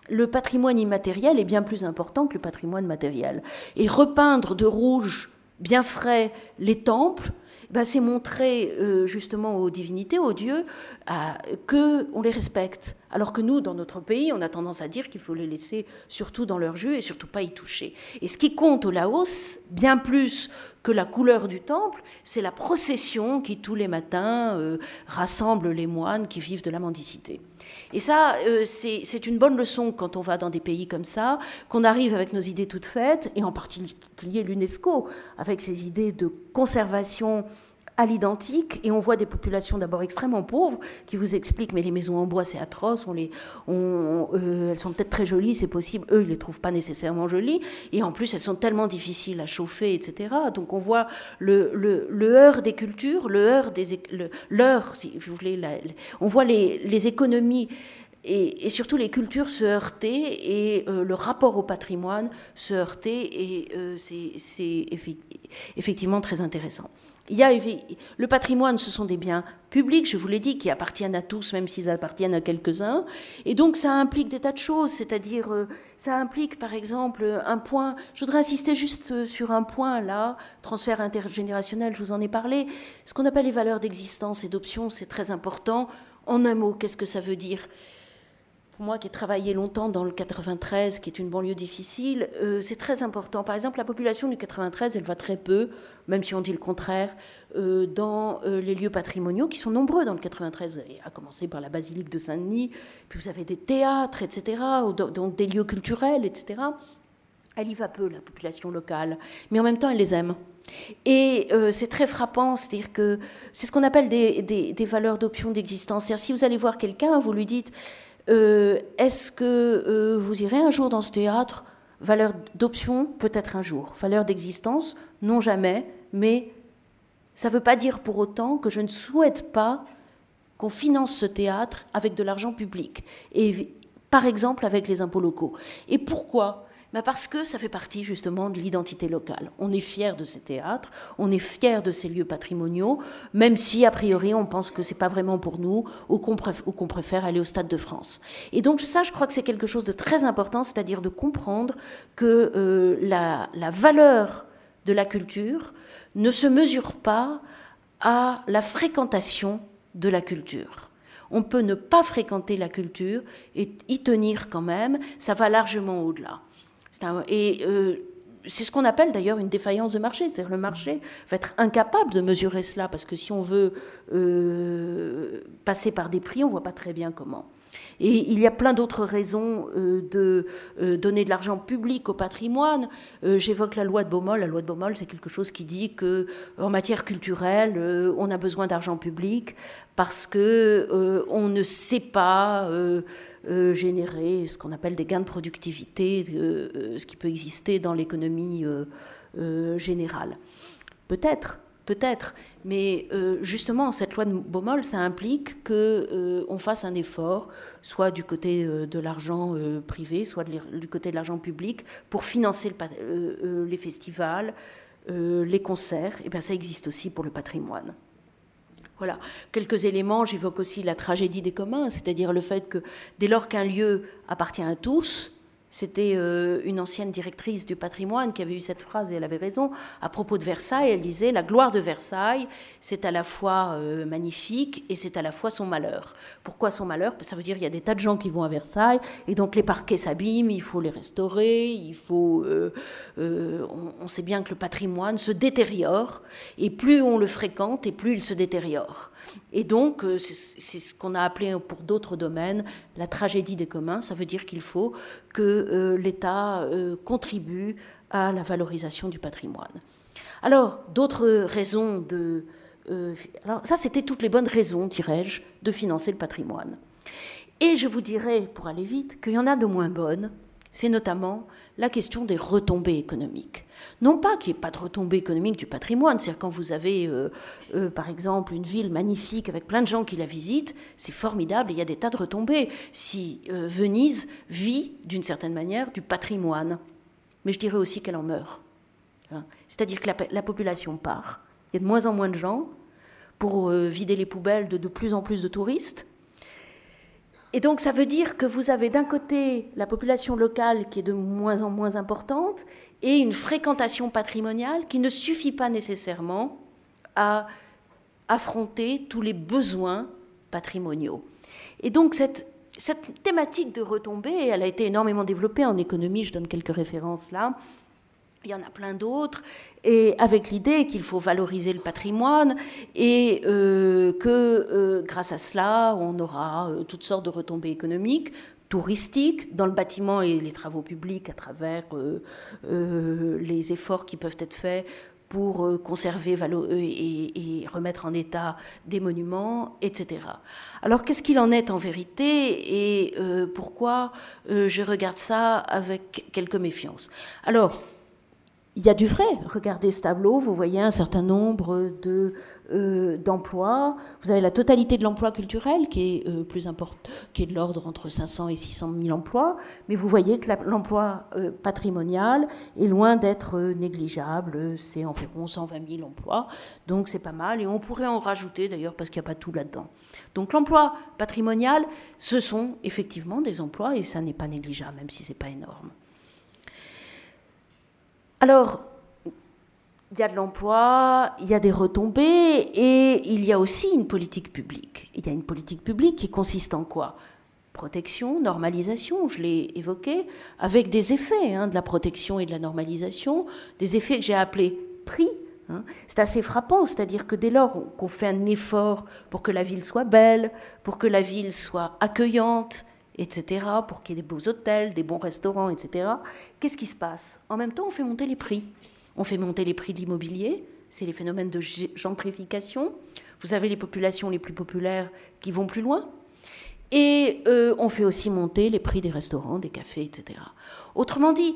le patrimoine immatériel est bien plus important que le patrimoine matériel. Et repeindre de rouge bien frais les temples, c'est montrer justement aux divinités, aux dieux, qu'on les respecte. Alors que nous, dans notre pays, on a tendance à dire qu'il faut les laisser surtout dans leur jus et surtout pas y toucher. Et ce qui compte au Laos, bien plus que la couleur du temple, c'est la procession qui, tous les matins, rassemble les moines qui vivent de la mendicité. Et ça, c'est une bonne leçon quand on va dans des pays comme ça, qu'on arrive avec nos idées toutes faites, et en particulier l'UNESCO, avec ses idées de conservation à l'identique, et on voit des populations d'abord extrêmement pauvres qui vous expliquent mais les maisons en bois c'est atroce, elles sont peut-être très jolies, c'est possible, eux ils les trouvent pas nécessairement jolies, et en plus elles sont tellement difficiles à chauffer, etc. Donc on voit le heurt des cultures, si vous voulez, on voit les économies et surtout les cultures se heurter et le rapport au patrimoine se heurter, et c'est effectivement très intéressant. Le patrimoine, ce sont des biens publics, je vous l'ai dit, qui appartiennent à tous, même s'ils appartiennent à quelques-uns. Et donc, ça implique des tas de choses. C'est-à-dire, ça implique, par exemple, un point... Je voudrais insister juste sur un point, là, transfert intergénérationnel, je vous en ai parlé. Ce qu'on appelle les valeurs d'existence et d'option, c'est très important. En un mot, qu'est-ce que ça veut dire ? Pour moi qui ai travaillé longtemps dans le 93, qui est une banlieue difficile, c'est très important. Par exemple, la population du 93, elle va très peu, même si on dit le contraire, dans les lieux patrimoniaux, qui sont nombreux dans le 93, à commencer par la basilique de Saint-Denis, puis vous avez des théâtres, etc., donc des lieux culturels, etc. Elle y va peu, la population locale, mais en même temps, elle les aime. Et c'est très frappant, c'est-à-dire que c'est ce qu'on appelle des valeurs d'option d'existence. C'est-à-dire, si vous allez voir quelqu'un, vous lui dites... est-ce que vous irez un jour dans ce théâtre ? Valeur d'option, peut-être un jour. Valeur d'existence, non jamais, mais ça ne veut pas dire pour autant que je ne souhaite pas qu'on finance ce théâtre avec de l'argent public, et par exemple avec les impôts locaux. Et pourquoi ? Parce que ça fait partie justement de l'identité locale. On est fiers de ces théâtres, on est fiers de ces lieux patrimoniaux, même si a priori on pense que c'est pas vraiment pour nous, ou qu'on préfère aller au Stade de France. Et donc ça, je crois que c'est quelque chose de très important, c'est-à-dire de comprendre que la valeur de la culture ne se mesure pas à la fréquentation de la culture. On peut ne pas fréquenter la culture et y tenir quand même, ça va largement au-delà. C'est ce qu'on appelle d'ailleurs une défaillance de marché, c'est-à-dire le marché va être incapable de mesurer cela, parce que si on veut passer par des prix, on ne voit pas très bien comment. Et il y a plein d'autres raisons de donner de l'argent public au patrimoine. J'évoque la loi de Baumol. La loi de Baumol, c'est quelque chose qui dit qu'en matière culturelle, on a besoin d'argent public parce qu'on ne sait pas générer ce qu'on appelle des gains de productivité, ce qui peut exister dans l'économie générale. Peut-être, mais justement, cette loi de Baumol, ça implique qu'on fasse un effort, soit du côté de l'argent privé, soit du côté de l'argent public, pour financer les festivals, les concerts. Et bien, ça existe aussi pour le patrimoine. Voilà, quelques éléments. J'évoque aussi la tragédie des communs, c'est-à-dire le fait que dès lors qu'un lieu appartient à tous, c'était une ancienne directrice du patrimoine qui avait eu cette phrase, et elle avait raison, à propos de Versailles. Elle disait « La gloire de Versailles, c'est à la fois magnifique et c'est à la fois son malheur. » Pourquoi son malheur? Ça veut dire qu'il y a des tas de gens qui vont à Versailles, et donc les parquets s'abîment, il faut les restaurer, on sait bien que le patrimoine se détériore, et plus on le fréquente, et plus il se détériore. Et donc, c'est ce qu'on a appelé pour d'autres domaines la tragédie des communs. Ça veut dire qu'il faut que l'État contribue à la valorisation du patrimoine. Alors, d'autres raisons alors, ça, c'était toutes les bonnes raisons, dirais-je, de financer le patrimoine. Et je vous dirais, pour aller vite, qu'il y en a de moins bonnes. C'est notamment la question des retombées économiques. Non pas qu'il n'y ait pas de retombées économiques du patrimoine, c'est-à-dire quand vous avez, par exemple, une ville magnifique avec plein de gens qui la visitent, c'est formidable, et il y a des tas de retombées. Si Venise vit, d'une certaine manière, du patrimoine, mais je dirais aussi qu'elle en meurt. Hein. C'est-à-dire que la population part. Il y a de moins en moins de gens pour vider les poubelles de plus en plus de touristes. Et donc, ça veut dire que vous avez d'un côté la population locale qui est de moins en moins importante et une fréquentation patrimoniale qui ne suffit pas nécessairement à affronter tous les besoins patrimoniaux. Et donc, cette thématique de retombées, elle a été énormément développée en économie, je donne quelques références là. Il y en a plein d'autres, et avec l'idée qu'il faut valoriser le patrimoine et que grâce à cela, on aura toutes sortes de retombées économiques, touristiques, dans le bâtiment et les travaux publics à travers les efforts qui peuvent être faits pour conserver et remettre en état des monuments, etc. Alors, qu'est-ce qu'il en est en vérité et pourquoi je regarde ça avec quelque méfiance? Alors, il y a du vrai. Regardez ce tableau, vous voyez un certain nombre d'emplois. Vous avez la totalité de l'emploi culturel qui est plus important, qui est de l'ordre entre 500 et 600 000 emplois. Mais vous voyez que l'emploi patrimonial est loin d'être négligeable. C'est environ 120 000 emplois. Donc c'est pas mal. Et on pourrait en rajouter d'ailleurs parce qu'il n'y a pas tout là-dedans. Donc l'emploi patrimonial, ce sont effectivement des emplois et ça n'est pas négligeable, même si ce n'est pas énorme. Alors, il y a de l'emploi, il y a des retombées et il y a aussi une politique publique. Il y a une politique publique qui consiste en quoi? Protection, normalisation, je l'ai évoqué, avec des effets de la protection et de la normalisation, des effets que j'ai appelés prix. C'est assez frappant, c'est-à-dire que dès lors qu'on fait un effort pour que la ville soit belle, pour que la ville soit accueillante, etc., pour qu'il y ait des beaux hôtels, des bons restaurants, etc. Qu'est-ce qui se passe? En même temps, on fait monter les prix. On fait monter les prix de l'immobilier, c'est les phénomènes de gentrification. Vous avez les populations les plus populaires qui vont plus loin. Et on fait aussi monter les prix des restaurants, des cafés, etc. Autrement dit,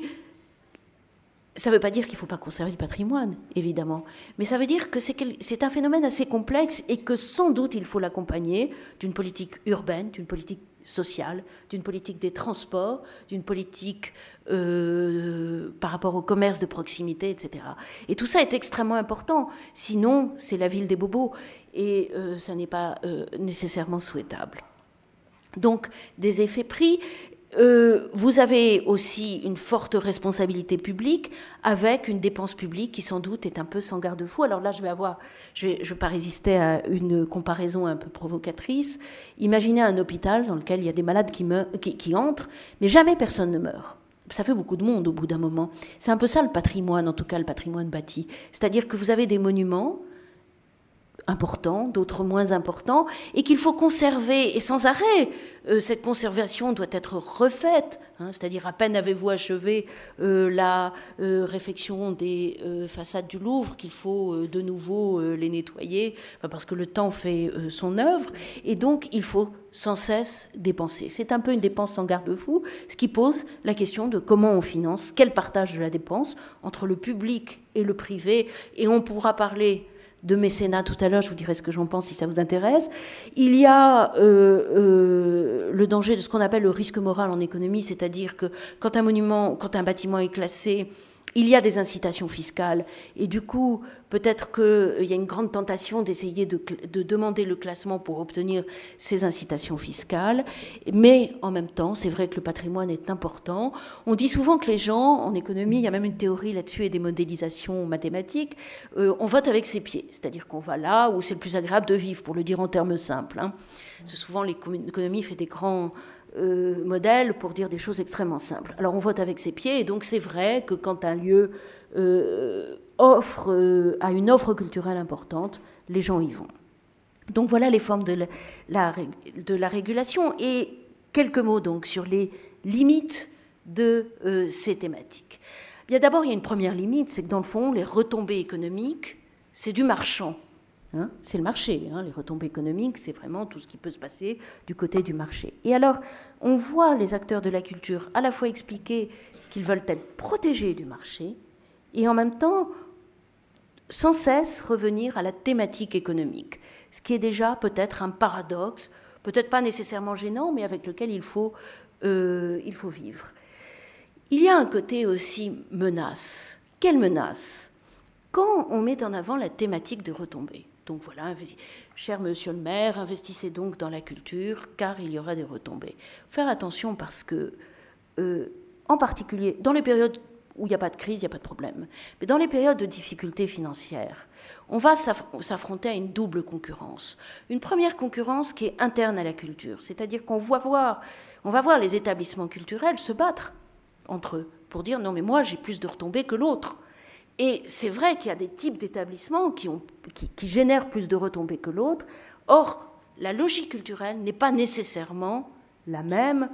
ça ne veut pas dire qu'il ne faut pas conserver le patrimoine, évidemment, mais ça veut dire que c'est un phénomène assez complexe et que sans doute il faut l'accompagner d'une politique urbaine, d'une politique sociale, d'une politique des transports, d'une politique par rapport au commerce de proximité, etc. Et tout ça est extrêmement important, sinon c'est la ville des bobos et ça n'est pas nécessairement souhaitable. Donc des effets prix, Vous avez aussi une forte responsabilité publique avec une dépense publique qui sans doute est un peu sans garde-fou. Alors là, je vais pas résister à une comparaison un peu provocatrice. Imaginez un hôpital dans lequel il y a des malades qui entrent, mais jamais personne ne meurt. Ça fait beaucoup de monde au bout d'un moment. C'est un peu ça le patrimoine, en tout cas le patrimoine bâti. C'est-à-dire que vous avez des monuments importants, d'autres moins importants, et qu'il faut conserver, et sans arrêt. Cette conservation doit être refaite, c'est-à-dire à peine avez-vous achevé la réfection des façades du Louvre qu'il faut de nouveau les nettoyer, parce que le temps fait son œuvre, et donc il faut sans cesse dépenser. C'est un peu une dépense sans garde-fou, ce qui pose la question de comment on finance, quel partage de la dépense entre le public et le privé, et on pourra parler de mécénat tout à l'heure, je vous dirai ce que j'en pense si ça vous intéresse. Il y a le danger de ce qu'on appelle le risque moral en économie, c'est-à-dire que quand un bâtiment est classé, il y a des incitations fiscales et du coup, peut-être qu'il y a une grande tentation d'essayer de demander le classement pour obtenir ces incitations fiscales. Mais en même temps, c'est vrai que le patrimoine est important. On dit souvent que les gens, en économie, il y a même une théorie là-dessus et des modélisations mathématiques, on vote avec ses pieds. C'est-à-dire qu'on va là où c'est le plus agréable de vivre, pour le dire en termes simples. C'est souvent l'économie fait des grands modèle pour dire des choses extrêmement simples. Alors on vote avec ses pieds, et donc c'est vrai que quand un lieu a une offre culturelle importante, les gens y vont. Donc voilà les formes de la régulation, et quelques mots donc sur les limites de ces thématiques. D'abord, il y a une première limite, c'est que dans le fond, les retombées économiques, c'est du marchand. C'est le marché, les retombées économiques, c'est vraiment tout ce qui peut se passer du côté du marché. Et alors, on voit les acteurs de la culture à la fois expliquer qu'ils veulent être protégés du marché, et en même temps, sans cesse revenir à la thématique économique, ce qui est déjà peut-être un paradoxe, peut-être pas nécessairement gênant, mais avec lequel il faut vivre. Il y a un côté aussi menace. Quelle menace ? Quand on met en avant la thématique de retombées. Donc voilà, cher monsieur le maire, investissez donc dans la culture, car il y aura des retombées. Faire attention parce que, en particulier, dans les périodes où il n'y a pas de crise, il n'y a pas de problème. Mais dans les périodes de difficultés financières, on va s'affronter à une double concurrence. Une première concurrence qui est interne à la culture, c'est-à-dire qu'on va voir les établissements culturels se battre entre eux pour dire « non mais moi j'ai plus de retombées que l'autre ». Et c'est vrai qu'il y a des types d'établissements qui génèrent plus de retombées que l'autre. Or, la logique culturelle n'est pas nécessairement la même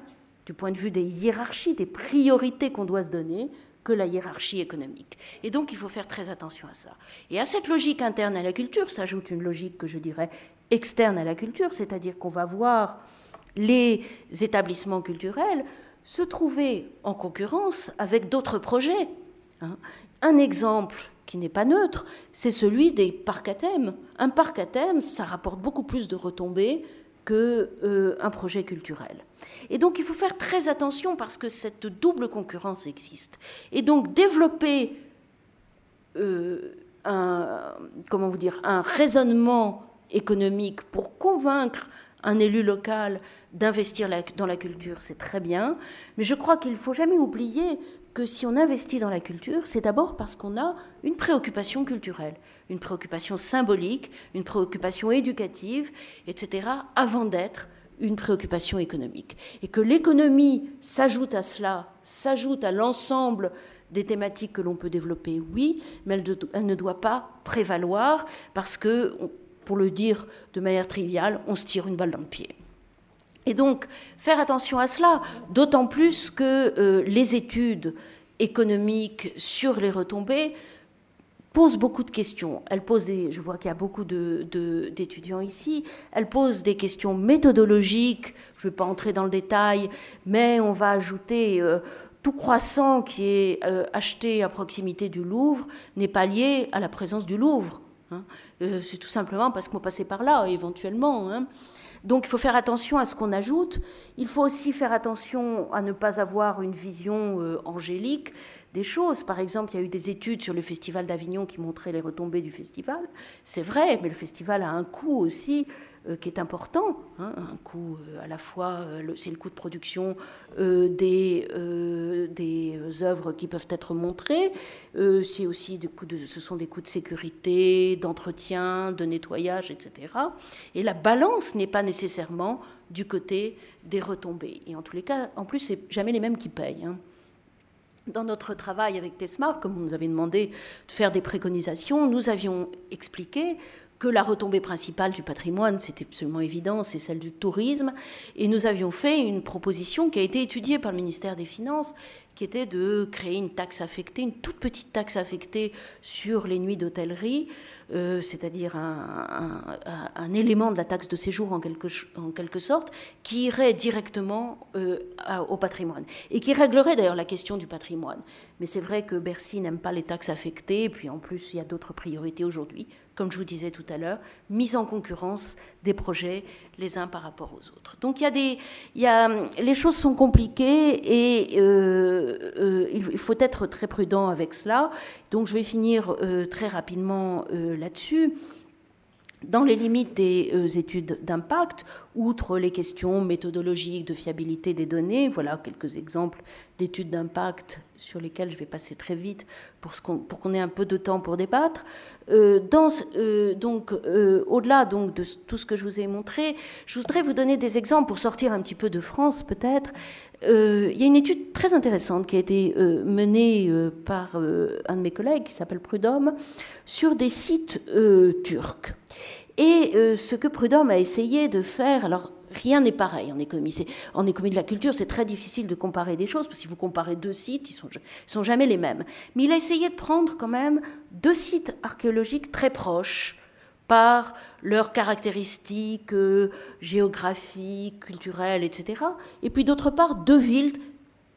du point de vue des hiérarchies, des priorités qu'on doit se donner, que la hiérarchie économique. Et donc, il faut faire très attention à ça. Et à cette logique interne à la culture s'ajoute une logique que je dirais externe à la culture, c'est-à-dire qu'on va voir les établissements culturels se trouver en concurrence avec d'autres projets. Un exemple qui n'est pas neutre, c'est celui des parcs à thème. Un parc à thème, ça rapporte beaucoup plus de retombées qu'un projet culturel. Et donc il faut faire très attention parce que cette double concurrence existe. Et donc développer un raisonnement économique pour convaincre un élu local d'investir dans la culture, c'est très bien, mais je crois qu'il ne faut jamais oublier que si on investit dans la culture, c'est d'abord parce qu'on a une préoccupation culturelle, une préoccupation symbolique, une préoccupation éducative, etc., avant d'être une préoccupation économique. Et que l'économie s'ajoute à cela, s'ajoute à l'ensemble des thématiques que l'on peut développer, oui, mais elle ne doit pas prévaloir parce que, pour le dire de manière triviale, on se tire une balle dans le pied. Et donc, faire attention à cela, d'autant plus que les études économiques sur les retombées posent beaucoup de questions. Je vois qu'il y a beaucoup d'étudiants ici, elles posent des questions méthodologiques, je ne vais pas entrer dans le détail, mais on va ajouter tout croissant qui est acheté à proximité du Louvre n'est pas lié à la présence du Louvre. C'est tout simplement parce qu'on passait par là, éventuellement. Donc il faut faire attention à ce qu'on ajoute. Il faut aussi faire attention à ne pas avoir une vision angélique, des choses. Par exemple, il y a eu des études sur le Festival d'Avignon qui montraient les retombées du festival. C'est vrai, mais le festival a un coût aussi qui est important, hein, un coût à la fois, c'est le coût de production des œuvres qui peuvent être montrées, c'est aussi ce sont des coûts de sécurité, d'entretien, de nettoyage, etc. Et la balance n'est pas nécessairement du côté des retombées. Et en tous les cas, en plus, c'est jamais les mêmes qui payent, hein. Dans notre travail avec Tesmar, comme vous nous avez demandé de faire des préconisations, nous avions expliqué que la retombée principale du patrimoine, c'était absolument évident, c'est celle du tourisme. Et nous avions fait une proposition qui a été étudiée par le ministère des Finances, qui était de créer une taxe affectée, une toute petite taxe affectée sur les nuits d'hôtellerie, c'est-à-dire un élément de la taxe de séjour en quelque sorte, qui irait directement au patrimoine et qui réglerait d'ailleurs la question du patrimoine. Mais c'est vrai que Bercy n'aime pas les taxes affectées, et puis en plus il y a d'autres priorités aujourd'hui, comme je vous disais tout à l'heure, mise en concurrence des projets les uns par rapport aux autres. Donc les choses sont compliquées et il faut être très prudent avec cela. Donc je vais finir très rapidement là-dessus. Dans les limites des études d'impact, outre les questions méthodologiques de fiabilité des données, voilà quelques exemples d'études d'impact sur lesquelles je vais passer très vite pour qu'on ait un peu de temps pour débattre. Au-delà donc, de tout ce que je vous ai montré, je voudrais vous donner des exemples pour sortir un petit peu de France peut-être. Il y a une étude très intéressante qui a été menée par un de mes collègues qui s'appelle Prudhomme sur des sites turcs. Et ce que Prudhomme a essayé de faire, alors rien n'est pareil en économie. En économie de la culture, c'est très difficile de comparer des choses, parce que si vous comparez deux sites, ils sont jamais les mêmes. Mais il a essayé de prendre quand même deux sites archéologiques très proches, par leurs caractéristiques géographiques, culturelles, etc. Et puis d'autre part, deux villes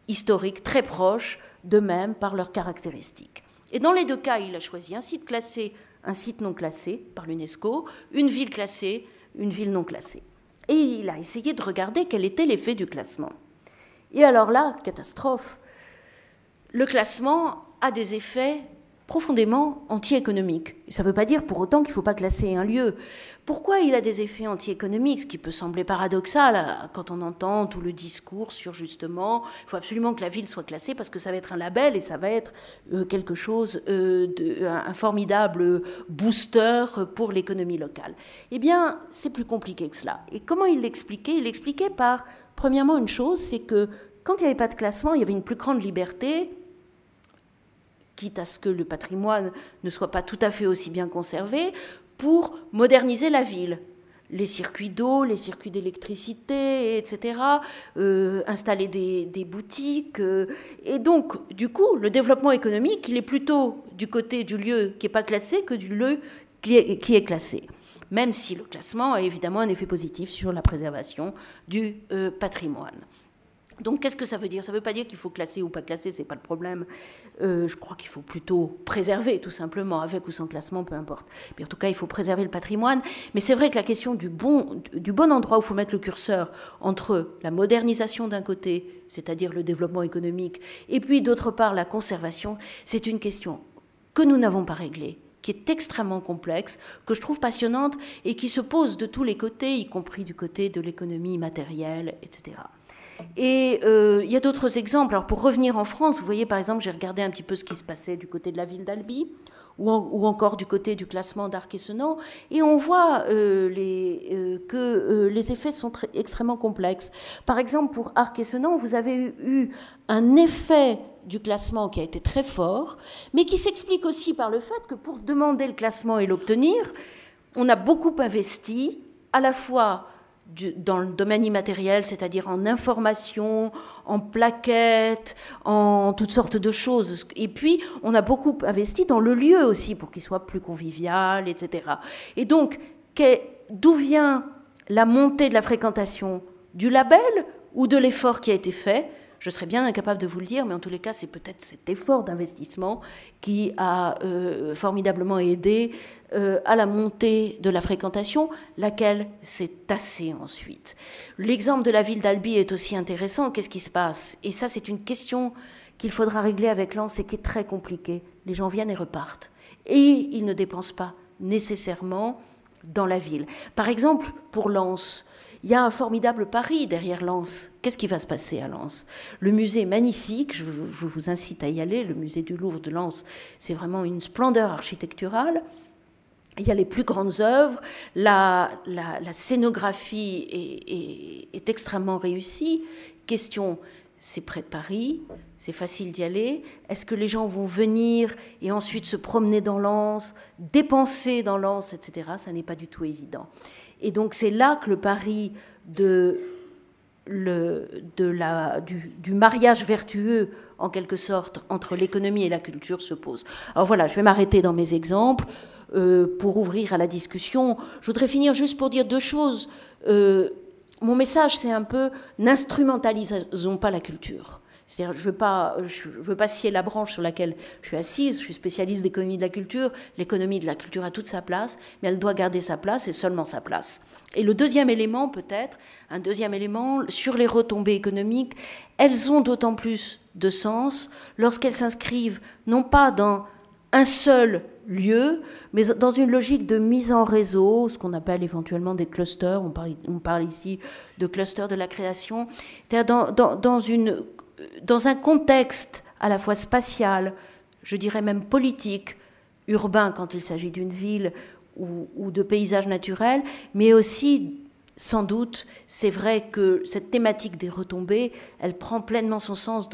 historiques très proches d'eux-mêmes par leurs caractéristiques. Et dans les deux cas, il a choisi un site classé, un site non classé par l'UNESCO, une ville classée, une ville non classée. Et il a essayé de regarder quel était l'effet du classement. Et alors là, catastrophe, le classement a des effets profondément anti-économiques. Ça ne veut pas dire pour autant qu'il ne faut pas classer un lieu. Pourquoi il a des effets anti-économiques, ce qui peut sembler paradoxal quand on entend tout le discours sur justement, il faut absolument que la ville soit classée parce que ça va être un label et ça va être quelque chose, un formidable booster pour l'économie locale. Eh bien, c'est plus compliqué que cela. Et comment il l'expliquait ? Il l'expliquait par, premièrement, une chose, c'est que quand il n'y avait pas de classement, il y avait une plus grande liberté, quitte à ce que le patrimoine ne soit pas tout à fait aussi bien conservé, pour moderniser la ville. Les circuits d'eau, les circuits d'électricité, etc., installer des boutiques. Et donc, du coup, le développement économique, il est plutôt du côté du lieu qui n'est pas classé que du lieu qui est classé. Même si le classement a évidemment un effet positif sur la préservation du patrimoine. Donc, qu'est-ce que ça veut dire ? Ça ne veut pas dire qu'il faut classer ou pas classer, ce n'est pas le problème. Je crois qu'il faut plutôt préserver, tout simplement, avec ou sans classement, peu importe. Mais en tout cas, il faut préserver le patrimoine. Mais c'est vrai que la question du bon endroit où il faut mettre le curseur entre la modernisation d'un côté, c'est-à-dire le développement économique, et puis d'autre part la conservation, c'est une question que nous n'avons pas réglée, qui est extrêmement complexe, que je trouve passionnante et qui se pose de tous les côtés, y compris du côté de l'économie matérielle, etc. Et il y a d'autres exemples. Alors pour revenir en France, vous voyez par exemple, j'ai regardé un petit peu ce qui se passait du côté de la ville d'Albi, ou encore du côté du classement d'Arc-et-Senans, et on voit que les effets sont extrêmement complexes. Par exemple, pour Arc-et-Senans, vous avez eu un effet du classement qui a été très fort, mais qui s'explique aussi par le fait que pour demander le classement et l'obtenir, on a beaucoup investi, à la fois dans le domaine immatériel, c'est-à-dire en information, en plaquettes, en toutes sortes de choses. Et puis, on a beaucoup investi dans le lieu aussi pour qu'il soit plus convivial, etc. Et donc, d'où vient la montée de la fréquentation ? Du label ou de l'effort qui a été fait ? Je serais bien incapable de vous le dire, mais en tous les cas, c'est peut-être cet effort d'investissement qui a formidablement aidé à la montée de la fréquentation, laquelle s'est tassée ensuite. L'exemple de la ville d'Albi est aussi intéressant. Qu'est-ce qui se passe ? Et ça, c'est une question qu'il faudra régler avec Lens et qui est très compliqué. Les gens viennent et repartent. Et ils ne dépensent pas nécessairement dans la ville. Par exemple, pour Lens, il y a un formidable pari derrière Lens. Qu'est-ce qui va se passer à Lens? Le musée est magnifique, je vous incite à y aller, le musée du Louvre de Lens, c'est vraiment une splendeur architecturale. Il y a les plus grandes œuvres, la scénographie est extrêmement réussie. Question, c'est près de Paris, c'est facile d'y aller. Est-ce que les gens vont venir et ensuite se promener dans Lens, dépenser dans Lens, etc. Ça n'est pas du tout évident. Et donc c'est là que le pari du mariage vertueux, en quelque sorte, entre l'économie et la culture se pose. Alors voilà, je vais m'arrêter dans mes exemples pour ouvrir à la discussion. Je voudrais finir juste pour dire deux choses. Mon message, c'est un peu, n'instrumentalisons pas la culture. C'est-à-dire, je veux pas scier la branche sur laquelle je suis assise, je suis spécialiste d'économie de la culture, l'économie de la culture a toute sa place, mais elle doit garder sa place et seulement sa place. Et le deuxième élément, peut-être, un deuxième élément, sur les retombées économiques, elles ont d'autant plus de sens lorsqu'elles s'inscrivent non pas dans un seul lieu, mais dans une logique de mise en réseau, ce qu'on appelle éventuellement des clusters, on parle ici de clusters de la création, c'est-à-dire dans un contexte à la fois spatial, je dirais même politique, urbain quand il s'agit d'une ville ou de paysages naturels, mais aussi, sans doute, c'est vrai que cette thématique des retombées, elle prend pleinement son sens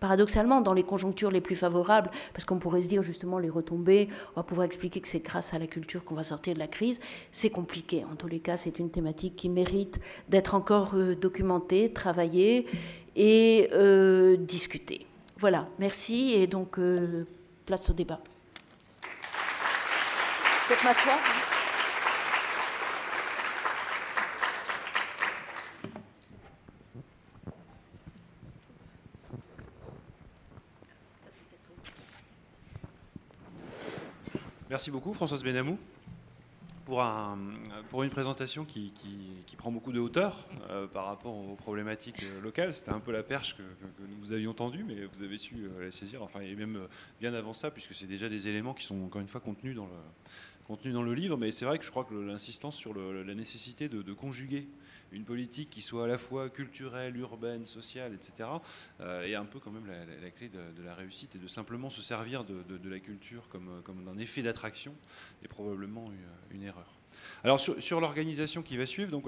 paradoxalement, dans les conjonctures les plus favorables, parce qu'on pourrait se dire justement les retombées, on va pouvoir expliquer que c'est grâce à la culture qu'on va sortir de la crise. C'est compliqué. En tous les cas, c'est une thématique qui mérite d'être encore documentée, travaillée et discutée. Voilà, merci. Et donc, place au débat. Peut-être m'asseoir. Merci beaucoup Françoise Benamou pour une présentation qui prend beaucoup de hauteur par rapport aux problématiques locales. C'était un peu la perche que nous vous avions tendue, mais vous avez su la saisir, enfin, et même bien avant ça, puisque c'est déjà des éléments qui sont encore une fois contenus dans le livre. Mais c'est vrai que je crois que l'insistance sur la nécessité de conjuguer une politique qui soit à la fois culturelle, urbaine, sociale, etc., est un peu quand même la clé de la réussite, et de simplement se servir de la culture comme d'un effet d'attraction est probablement une erreur. Alors sur l'organisation qui va suivre, donc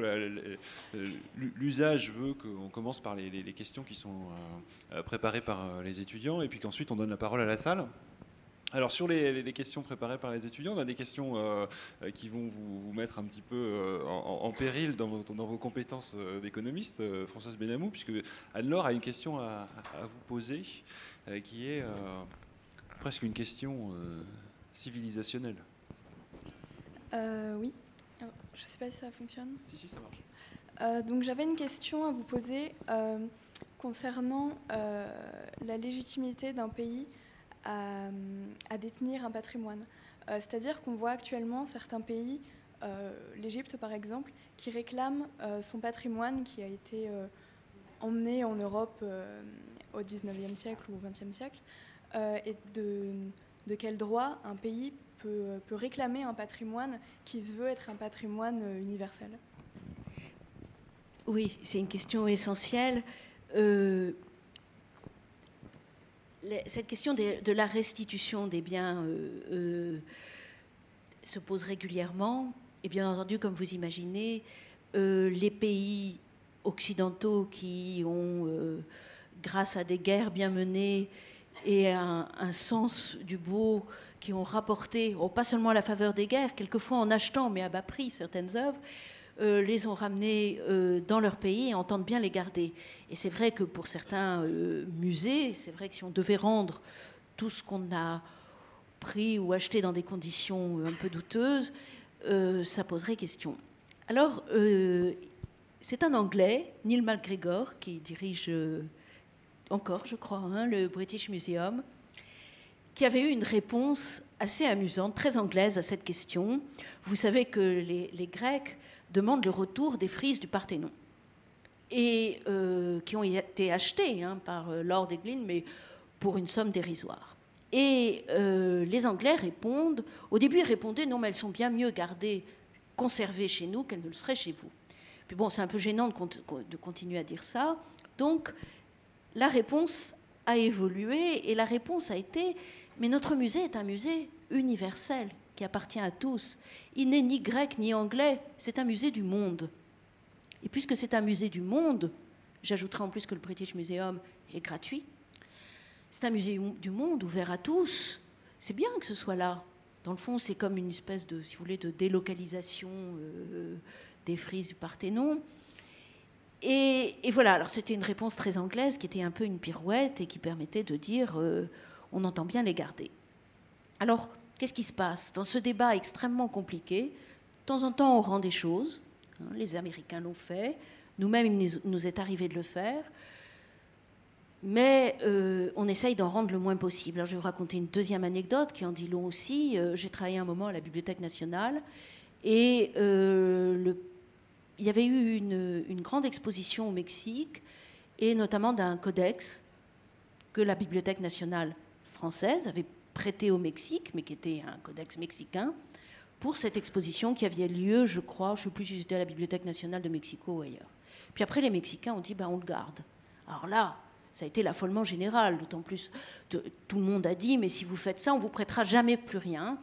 l'usage veut qu'on commence par les questions qui sont préparées par les étudiants, et puis qu'ensuite on donne la parole à la salle. Alors sur les questions préparées par les étudiants, on a des questions qui vont vous mettre un petit peu en péril dans vos compétences d'économiste, Françoise Benamou, puisque Anne-Laure a une question à vous poser qui est presque une question civilisationnelle. Oui, alors, je ne sais pas si ça fonctionne. Si, ça marche. Donc j'avais une question à vous poser concernant la légitimité d'un pays à détenir un patrimoine. C'est-à-dire qu'on voit actuellement certains pays, l'Égypte par exemple, qui réclament son patrimoine qui a été emmené en Europe au XIXe siècle ou au XXe siècle, et de quel droit un pays peut réclamer un patrimoine qui se veut être un patrimoine universel. Oui, c'est une question essentielle. Cette question de la restitution des biens se pose régulièrement. Et bien entendu, comme vous imaginez, les pays occidentaux qui ont, grâce à des guerres bien menées et un sens du beau, qui ont rapporté, pas seulement à la faveur des guerres, quelquefois en achetant, mais à bas prix, certaines œuvres, les ont ramenés dans leur pays et entendent bien les garder. Et c'est vrai que pour certains musées, c'est vrai que si on devait rendre tout ce qu'on a pris ou acheté dans des conditions un peu douteuses, ça poserait question. Alors, c'est un Anglais, Neil MacGregor, qui dirige encore, je crois, le British Museum, qui avait eu une réponse assez amusante, très anglaise à cette question. Vous savez que les Grecs demandent le retour des frises du Parthénon, et qui ont été achetées par Lord Eglin, mais pour une somme dérisoire. Et les Anglais répondent, au début ils répondaient non mais elles sont bien mieux gardées, conservées chez nous qu'elles ne le seraient chez vous. Puis bon, c'est un peu gênant de continuer à dire ça, donc la réponse a évolué et la réponse a été mais notre musée est un musée universel qui appartient à tous. Il n'est ni grec ni anglais, c'est un musée du monde. Et puisque c'est un musée du monde, j'ajouterai en plus que le British Museum est gratuit, c'est un musée du monde ouvert à tous. C'est bien que ce soit là. Dans le fond, c'est comme une espèce de, si vous voulez, de délocalisation des frises du Parthénon. Et voilà, alors c'était une réponse très anglaise qui était un peu une pirouette et qui permettait de dire on entend bien les garder. Alors, qu'est-ce qui se passe dans ce débat extrêmement compliqué? De temps en temps, on rend des choses. Hein, les Américains l'ont fait. Nous-mêmes, il nous est arrivé de le faire. Mais on essaye d'en rendre le moins possible. Alors, je vais vous raconter une deuxième anecdote qui en dit long aussi. J'ai travaillé un moment à la Bibliothèque nationale et il y avait eu une grande exposition au Mexique et notamment d'un codex que la Bibliothèque nationale française avait prêté au Mexique, mais qui était un codex mexicain, pour cette exposition qui avait lieu, je crois, je ne sais plus si j'étais à la Bibliothèque nationale de Mexico ou ailleurs. Puis après, les Mexicains ont dit on le garde. Alors là, ça a été l'affolement général, d'autant plus tout le monde a dit mais si vous faites ça, on ne vous prêtera jamais plus rien.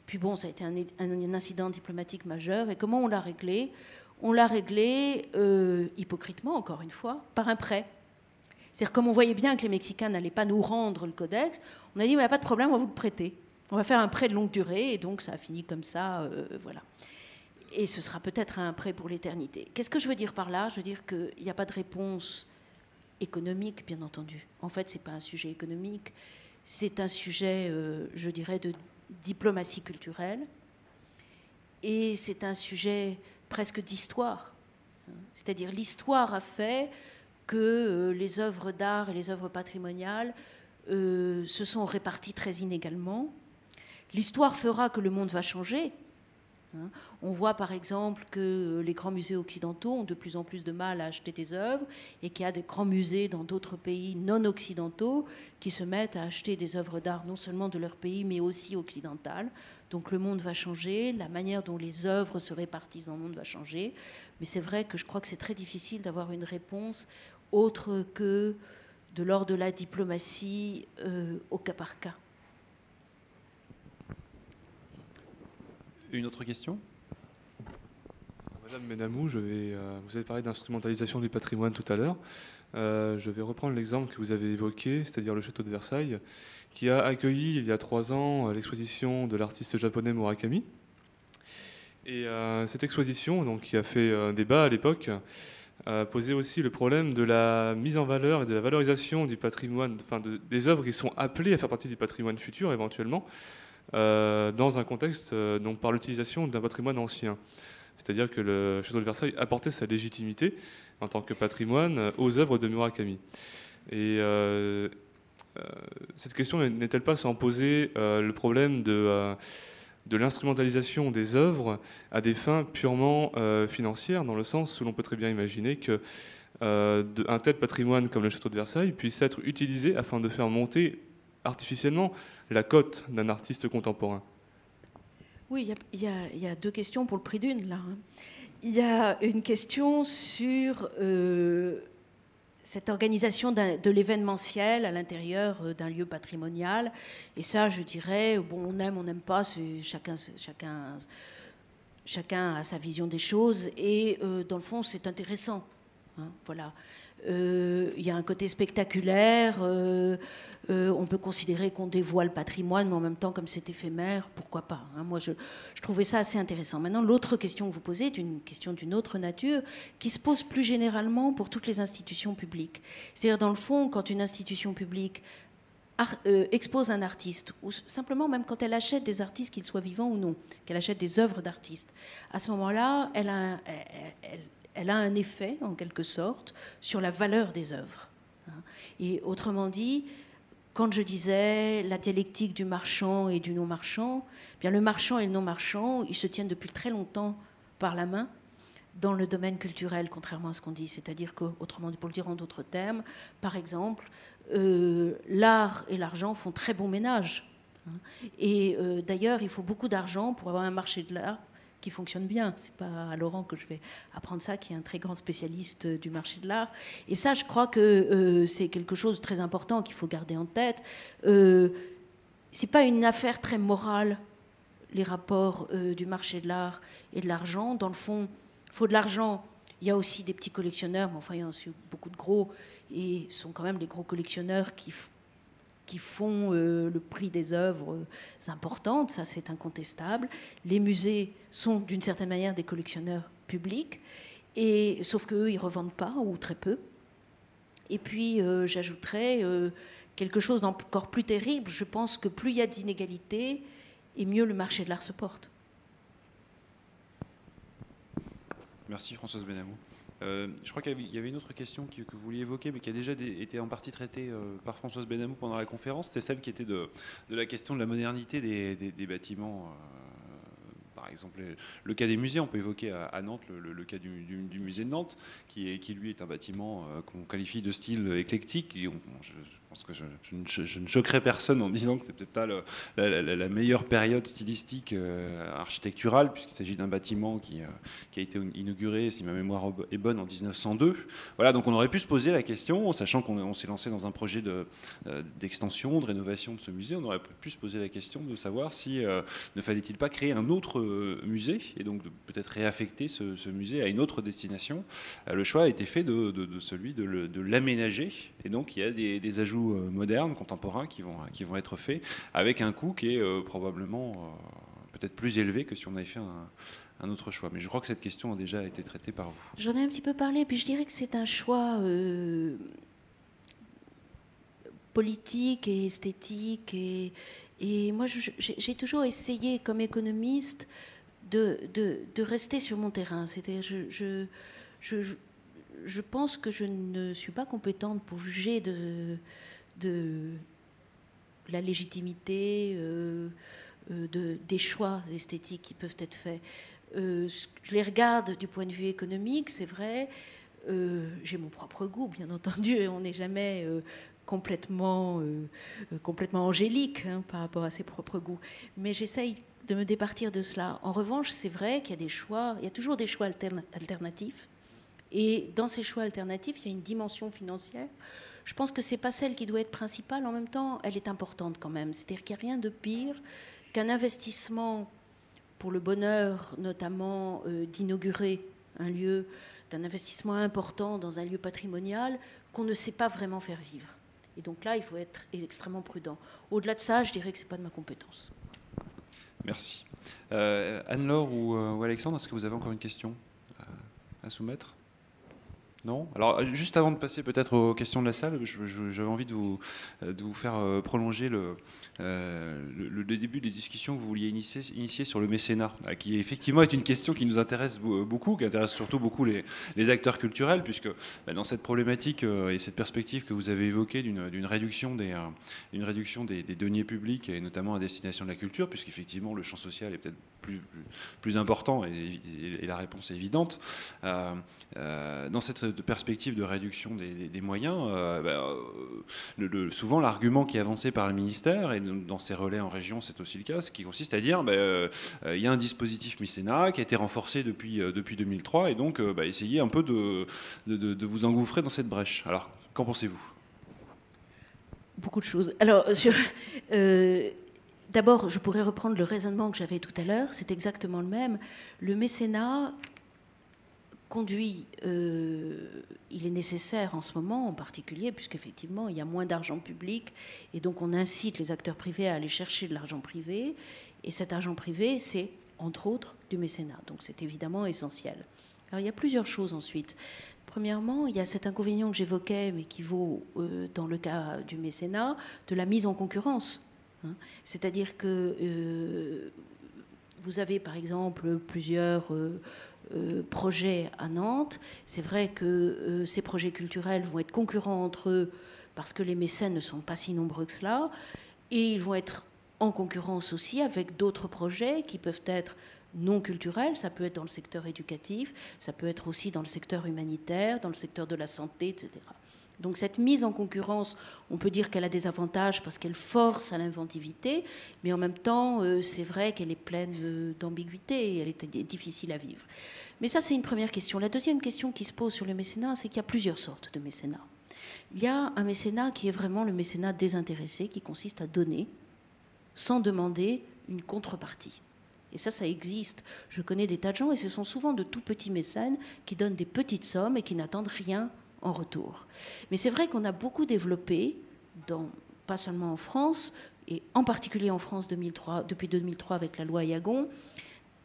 Puis bon, ça a été un incident diplomatique majeur. Et comment on l'a réglé? On l'a réglé hypocritement, encore une fois, par un prêt. C'est-à-dire, comme on voyait bien que les Mexicains n'allaient pas nous rendre le codex, on a dit il n'y a pas de problème, on va vous le prêter. On va faire un prêt de longue durée, et donc ça a fini comme ça, voilà. Et ce sera peut-être un prêt pour l'éternité. Qu'est-ce que je veux dire par là? Je veux dire qu'il n'y a pas de réponse économique, bien entendu. En fait, ce n'est pas un sujet économique, c'est un sujet, je dirais, de diplomatie culturelle, et c'est un sujet presque d'histoire. C'est-à-dire, l'histoire a fait que les œuvres d'art et les œuvres patrimoniales se sont réparties très inégalement. L'histoire fera que le monde va changer. On voit par exemple que les grands musées occidentaux ont de plus en plus de mal à acheter des œuvres et qu'il y a des grands musées dans d'autres pays non occidentaux qui se mettent à acheter des œuvres d'art non seulement de leur pays mais aussi occidentales. Donc le monde va changer, la manière dont les œuvres se répartissent dans le monde va changer. Mais c'est vrai que je crois que c'est très difficile d'avoir une réponse autre que de l'ordre de la diplomatie au cas par cas. Une autre question? Madame Benamou, vous avez parlé d'instrumentalisation du patrimoine tout à l'heure. Je vais reprendre l'exemple que vous avez évoqué, c'est-à-dire le château de Versailles, qui a accueilli il y a 3 ans l'exposition de l'artiste japonais Murakami. Et cette exposition, donc, qui a fait débat à l'époque, posait aussi le problème de la mise en valeur et de la valorisation du patrimoine, enfin des œuvres qui sont appelées à faire partie du patrimoine futur éventuellement, dans un contexte donc par l'utilisation d'un patrimoine ancien. C'est-à-dire que le château de Versailles apportait sa légitimité en tant que patrimoine aux œuvres de Murakami. Et cette question n'est-elle pas sans poser le problème de l'instrumentalisation des œuvres à des fins purement financières, dans le sens où l'on peut très bien imaginer que un tel patrimoine comme le château de Versailles puisse être utilisé afin de faire monter artificiellement la cote d'un artiste contemporain. Oui, il y a 2 questions pour le prix d'une, là. Il y a une question sur cette organisation de l'événementiel à l'intérieur d'un lieu patrimonial. Et ça, je dirais, bon, on aime, on n'aime pas, chacun a sa vision des choses. Et dans le fond, c'est intéressant. Hein, voilà. Il y a un côté spectaculaire. On peut considérer qu'on dévoile le patrimoine, mais en même temps, comme c'est éphémère, pourquoi pas, hein. Moi, je trouvais ça assez intéressant. Maintenant, l'autre question que vous posez est une question d'une autre nature, qui se pose plus généralement pour toutes les institutions publiques. C'est-à-dire, dans le fond, quand une institution publique expose un artiste, ou simplement même quand elle achète des artistes, qu'ils soient vivants ou non, qu'elle achète des œuvres d'artistes, à ce moment-là, elle a un effet, en quelque sorte, sur la valeur des œuvres. Et autrement dit, quand je disais la dialectique du marchand et du non-marchand, bien le marchand et le non-marchand, ils se tiennent depuis très longtemps par la main. dans le domaine culturel, contrairement à ce qu'on dit. C'est-à-dire que, autrement, pour le dire en d'autres termes, par exemple, l'art et l'argent font très bon ménage. Et d'ailleurs, il faut beaucoup d'argent pour avoir un marché de l'art qui fonctionne bien. C'est pas à Laurent que je vais apprendre ça, qui est un très grand spécialiste du marché de l'art. Et ça, je crois que c'est quelque chose de très important qu'il faut garder en tête. C'est pas une affaire très morale, les rapports du marché de l'art et de l'argent. Dans le fond, il faut de l'argent. Il y a aussi des petits collectionneurs, mais enfin, il y a aussi beaucoup de gros, et ce sont quand même les gros collectionneurs qui font le prix des œuvres importantes, ça c'est incontestable. Les musées sont d'une certaine manière des collectionneurs publics, et, sauf qu'eux, ils ne revendent pas, ou très peu. Et puis, j'ajouterais quelque chose d'encore plus terrible. Je pense que plus il y a d'inégalités, et mieux le marché de l'art se porte. Merci Françoise Benamou. Je crois qu'il y avait une autre question que vous vouliez évoquer, mais qui a déjà été en partie traitée par Françoise Benamou pendant la conférence. C'était celle qui était de la question de la modernité des bâtiments. Par exemple, le cas des musées, on peut évoquer à Nantes le cas du musée de Nantes, qui lui est un bâtiment qu'on qualifie de style éclectique. Et je pense que je ne choquerai personne en disant que c'est peut-être pas la meilleure période stylistique architecturale, puisqu'il s'agit d'un bâtiment qui a été inauguré, si ma mémoire est bonne, en 1902. Voilà, donc on aurait pu se poser la question, sachant qu'on s'est lancé dans un projet d'extension, de rénovation de ce musée, on aurait pu se poser la question de savoir si ne fallait-il pas créer un autre musée, et donc peut-être réaffecter ce musée à une autre destination. Le choix a été fait de celui de l'aménager, et donc il y a des ajouts modernes, contemporains, qui vont être faits, avec un coût qui est probablement peut-être plus élevé que si on avait fait un autre choix. Mais je crois que cette question a déjà été traitée par vous. J'en ai un petit peu parlé, puis je dirais que c'est un choix politique et esthétique, et moi j'ai toujours essayé comme économiste de rester sur mon terrain. C'est-à-dire je pense que je ne suis pas compétente pour juger de la légitimité des choix esthétiques qui peuvent être faits. Je les regarde du point de vue économique, c'est vrai. J'ai mon propre goût, bien entendu, et on n'est jamais complètement angélique par rapport à ses propres goûts. Mais j'essaye de me départir de cela. En revanche, c'est vrai qu'il y a des choix, il y a toujours des choix alternatifs. Et dans ces choix alternatifs, il y a une dimension financière. Je pense que ce n'est pas celle qui doit être principale. En même temps, elle est importante quand même. C'est-à-dire qu'il n'y a rien de pire qu'un investissement pour le bonheur, notamment d'inaugurer un lieu, d'un investissement important dans un lieu patrimonial qu'on ne sait pas vraiment faire vivre. Et donc là, il faut être extrêmement prudent. Au-delà de ça, je dirais que ce n'est pas de ma compétence. Merci. Anne-Laure ou Alexandre, est-ce que vous avez encore une question à soumettre ? Non ? Alors, juste avant de passer peut-être aux questions de la salle, j'avais envie de vous faire prolonger le début des discussions que vous vouliez initier sur le mécénat, qui effectivement est une question qui nous intéresse beaucoup, qui intéresse surtout beaucoup les acteurs culturels, puisque dans cette problématique et cette perspective que vous avez évoquée d'une réduction des deniers publics, et notamment à destination de la culture, puisqu'effectivement le champ social est peut-être plus important, et la réponse est évidente. Dans cette perspective de réduction des moyens, souvent l'argument qui est avancé par le ministère, et dans ses relais en région c'est aussi le cas, ce qui consiste à dire il y a un dispositif mécénat qui a été renforcé depuis 2003, et donc essayez un peu de vous engouffrer dans cette brèche. Alors, qu'en pensez-vous ? Beaucoup de choses. Alors, d'abord, je pourrais reprendre le raisonnement que j'avais tout à l'heure, c'est exactement le même. Le mécénat conduit, il est nécessaire en ce moment en particulier, puisqu'effectivement il y a moins d'argent public, et donc on incite les acteurs privés à aller chercher de l'argent privé, et cet argent privé, c'est entre autres du mécénat, donc c'est évidemment essentiel. Alors il y a plusieurs choses ensuite. Premièrement, il y a cet inconvénient que j'évoquais, mais qui vaut dans le cas du mécénat, de la mise en concurrence. C'est-à-dire que vous avez par exemple plusieurs projets à Nantes. C'est vrai que ces projets culturels vont être concurrents entre eux parce que les mécènes ne sont pas si nombreux que cela, et ils vont être en concurrence aussi avec d'autres projets qui peuvent être non culturels, ça peut être dans le secteur éducatif, ça peut être aussi dans le secteur humanitaire, dans le secteur de la santé, etc. Donc cette mise en concurrence, on peut dire qu'elle a des avantages parce qu'elle force à l'inventivité, mais en même temps, c'est vrai qu'elle est pleine d'ambiguïté et elle est difficile à vivre. Mais ça, c'est une première question. La deuxième question qui se pose sur le mécénat, c'est qu'il y a plusieurs sortes de mécénat. Il y a un mécénat qui est vraiment le mécénat désintéressé, qui consiste à donner sans demander une contrepartie. Et ça existe. Je connais des tas de gens, et ce sont souvent de tout petits mécènes qui donnent des petites sommes et qui n'attendent rien en retour. Mais c'est vrai qu'on a beaucoup développé, pas seulement en France, et en particulier en France depuis 2003 avec la loi Yagon,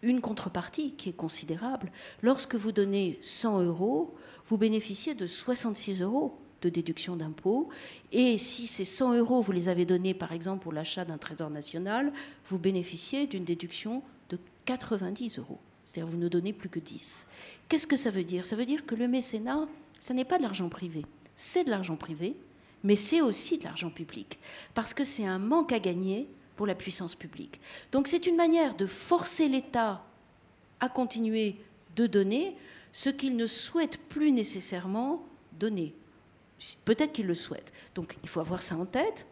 une contrepartie qui est considérable. Lorsque vous donnez 100 €, vous bénéficiez de 66 € de déduction d'impôt. Et si ces 100 €, vous les avez donnés, par exemple, pour l'achat d'un trésor national, vous bénéficiez d'une déduction de 90 €. C'est-à-dire vous ne donnez plus que 10. Qu'est-ce que ça veut dire? Ça veut dire que le mécénat, ce n'est pas de l'argent privé. C'est de l'argent privé, mais c'est aussi de l'argent public. Parce que c'est un manque à gagner pour la puissance publique. Donc c'est une manière de forcer l'État à continuer de donner ce qu'il ne souhaite plus nécessairement donner. Peut-être qu'il le souhaite. Donc il faut avoir ça en tête.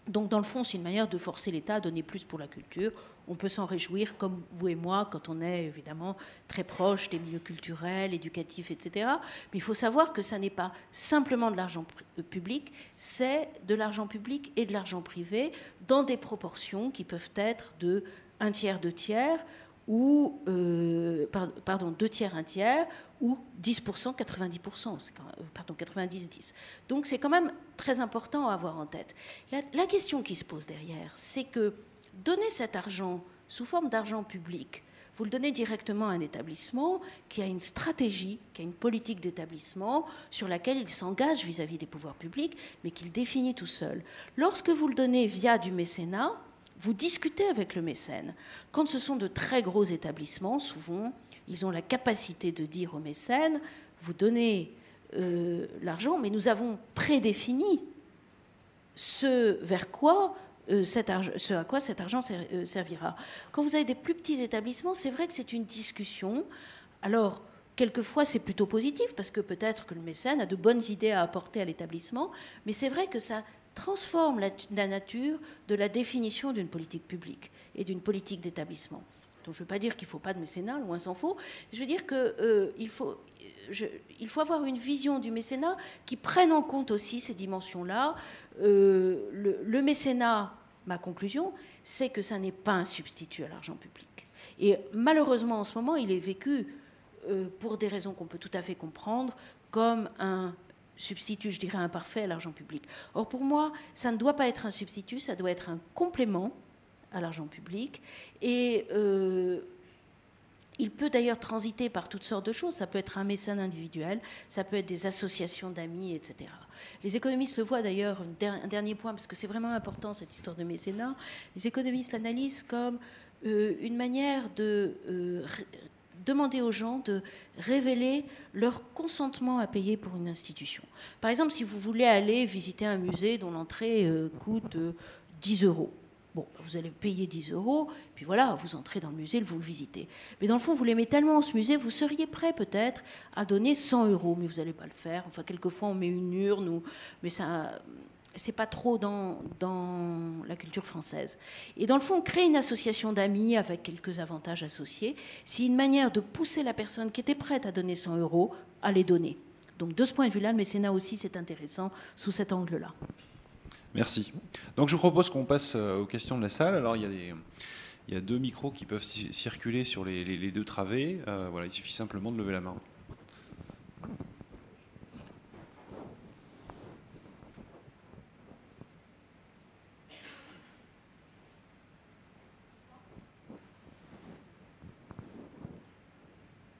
Donc dans le fond, c'est une manière de forcer l'État à donner plus pour la culture. On peut s'en réjouir, comme vous et moi, quand on est évidemment très proche des milieux culturels, éducatifs, etc. Mais il faut savoir que ça n'est pas simplement de l'argent public, c'est de l'argent public et de l'argent privé dans des proportions qui peuvent être de 1/3, 2/3, ou 2/3, 1/3, ou 10%, 90%, 90-10. Donc c'est quand même très important à avoir en tête. La question qui se pose derrière, c'est que donner cet argent sous forme d'argent public, vous le donnez directement à un établissement qui a une stratégie, qui a une politique d'établissement sur laquelle il s'engage vis-à-vis des pouvoirs publics, mais qu'il définit tout seul. Lorsque vous le donnez via du mécénat, vous discutez avec le mécène. Quand ce sont de très gros établissements, souvent, ils ont la capacité de dire au mécène, vous donnez l'argent, mais nous avons prédéfini ce à quoi cet argent servira. Quand vous avez des plus petits établissements, c'est vrai que c'est une discussion. Alors, quelquefois, c'est plutôt positif, parce que peut-être que le mécène a de bonnes idées à apporter à l'établissement, mais c'est vrai que ça transforme la nature de la définition d'une politique publique et d'une politique d'établissement. Donc je ne veux pas dire qu'il ne faut pas de mécénat, loin s'en faut. Je veux dire qu'il faut avoir une vision du mécénat qui prenne en compte aussi ces dimensions-là. Le mécénat, ma conclusion, c'est que ça n'est pas un substitut à l'argent public. Et malheureusement, en ce moment, il est vécu, pour des raisons qu'on peut tout à fait comprendre, comme un substitut, je dirais, imparfait à l'argent public. Or, pour moi, ça ne doit pas être un substitut, ça doit être un complément à l'argent public. Et il peut d'ailleurs transiter par toutes sortes de choses. Ça peut être un mécène individuel, ça peut être des associations d'amis, etc. Les économistes le voient d'ailleurs, un dernier point, parce que c'est vraiment important cette histoire de mécénat, les économistes l'analysent comme une manière de demander aux gens de révéler leur consentement à payer pour une institution. Par exemple, si vous voulez aller visiter un musée dont l'entrée coûte 10 €, bon, vous allez payer 10 €, puis voilà, vous entrez dans le musée, vous le visitez. Mais dans le fond, vous l'aimez tellement ce musée, vous seriez prêt peut-être à donner 100 €, mais vous n'allez pas le faire. Enfin, quelquefois, on met une urne, mais ça, c'est pas trop dans la culture française. Et dans le fond, créer une association d'amis avec quelques avantages associés, c'est une manière de pousser la personne qui était prête à donner 100 € à les donner. Donc, de ce point de vue-là, le mécénat aussi, c'est intéressant sous cet angle-là. Merci. Donc je vous propose qu'on passe aux questions de la salle. Alors il y a 2 micros qui peuvent circuler sur les 2 travées. Voilà, il suffit simplement de lever la main.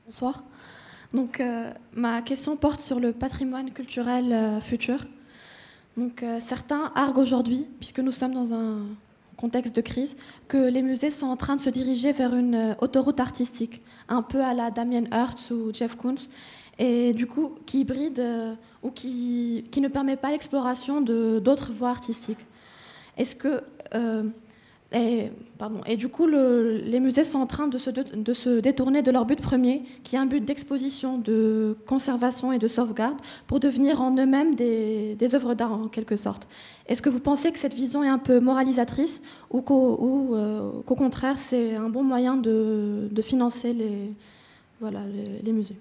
Bonsoir. Donc ma question porte sur le patrimoine culturel futur. Donc, certains arguent aujourd'hui, puisque nous sommes dans un contexte de crise, que les musées sont en train de se diriger vers une autoroute artistique, un peu à la Damien Hirst ou Jeff Koons, et du coup qui hybride ou qui ne permet pas l'exploration d'autres voies artistiques. Est-ce que Et du coup, les musées sont en train de se détourner de leur but premier, qui est un but d'exposition, de conservation et de sauvegarde, pour devenir en eux-mêmes des œuvres d'art en quelque sorte. Est-ce que vous pensez que cette vision est un peu moralisatrice ou qu'au contraire, c'est un bon moyen de financer les musées?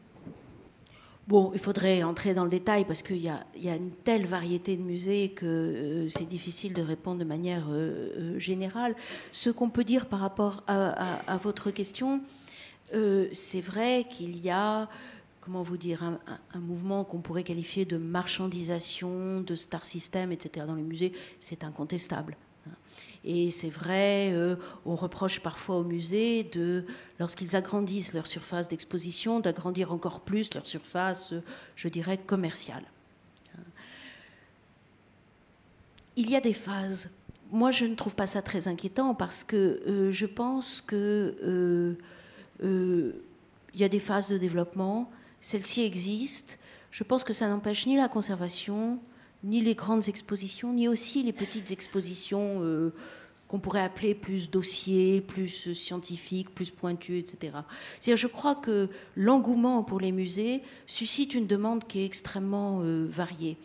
Bon, il faudrait entrer dans le détail parce qu'il y a une telle variété de musées que c'est difficile de répondre de manière générale. Ce qu'on peut dire par rapport à votre question, c'est vrai qu'il y a, comment vous dire, un mouvement qu'on pourrait qualifier de marchandisation, de star system, etc. dans les musées, c'est incontestable. Et c'est vrai, on reproche parfois aux musées, lorsqu'ils agrandissent leur surface d'exposition, d'agrandir encore plus leur surface, je dirais, commerciale. Il y a des phases. Moi, je ne trouve pas ça très inquiétant parce que je pense qu'il y a des phases de développement. Celles-ci existent. Je pense que ça n'empêche ni la conservation, ni les grandes expositions, ni aussi les petites expositions qu'on pourrait appeler plus dossiers, plus scientifiques, plus pointues, etc. C'est-à-dire, je crois que l'engouement pour les musées suscite une demande qui est extrêmement variée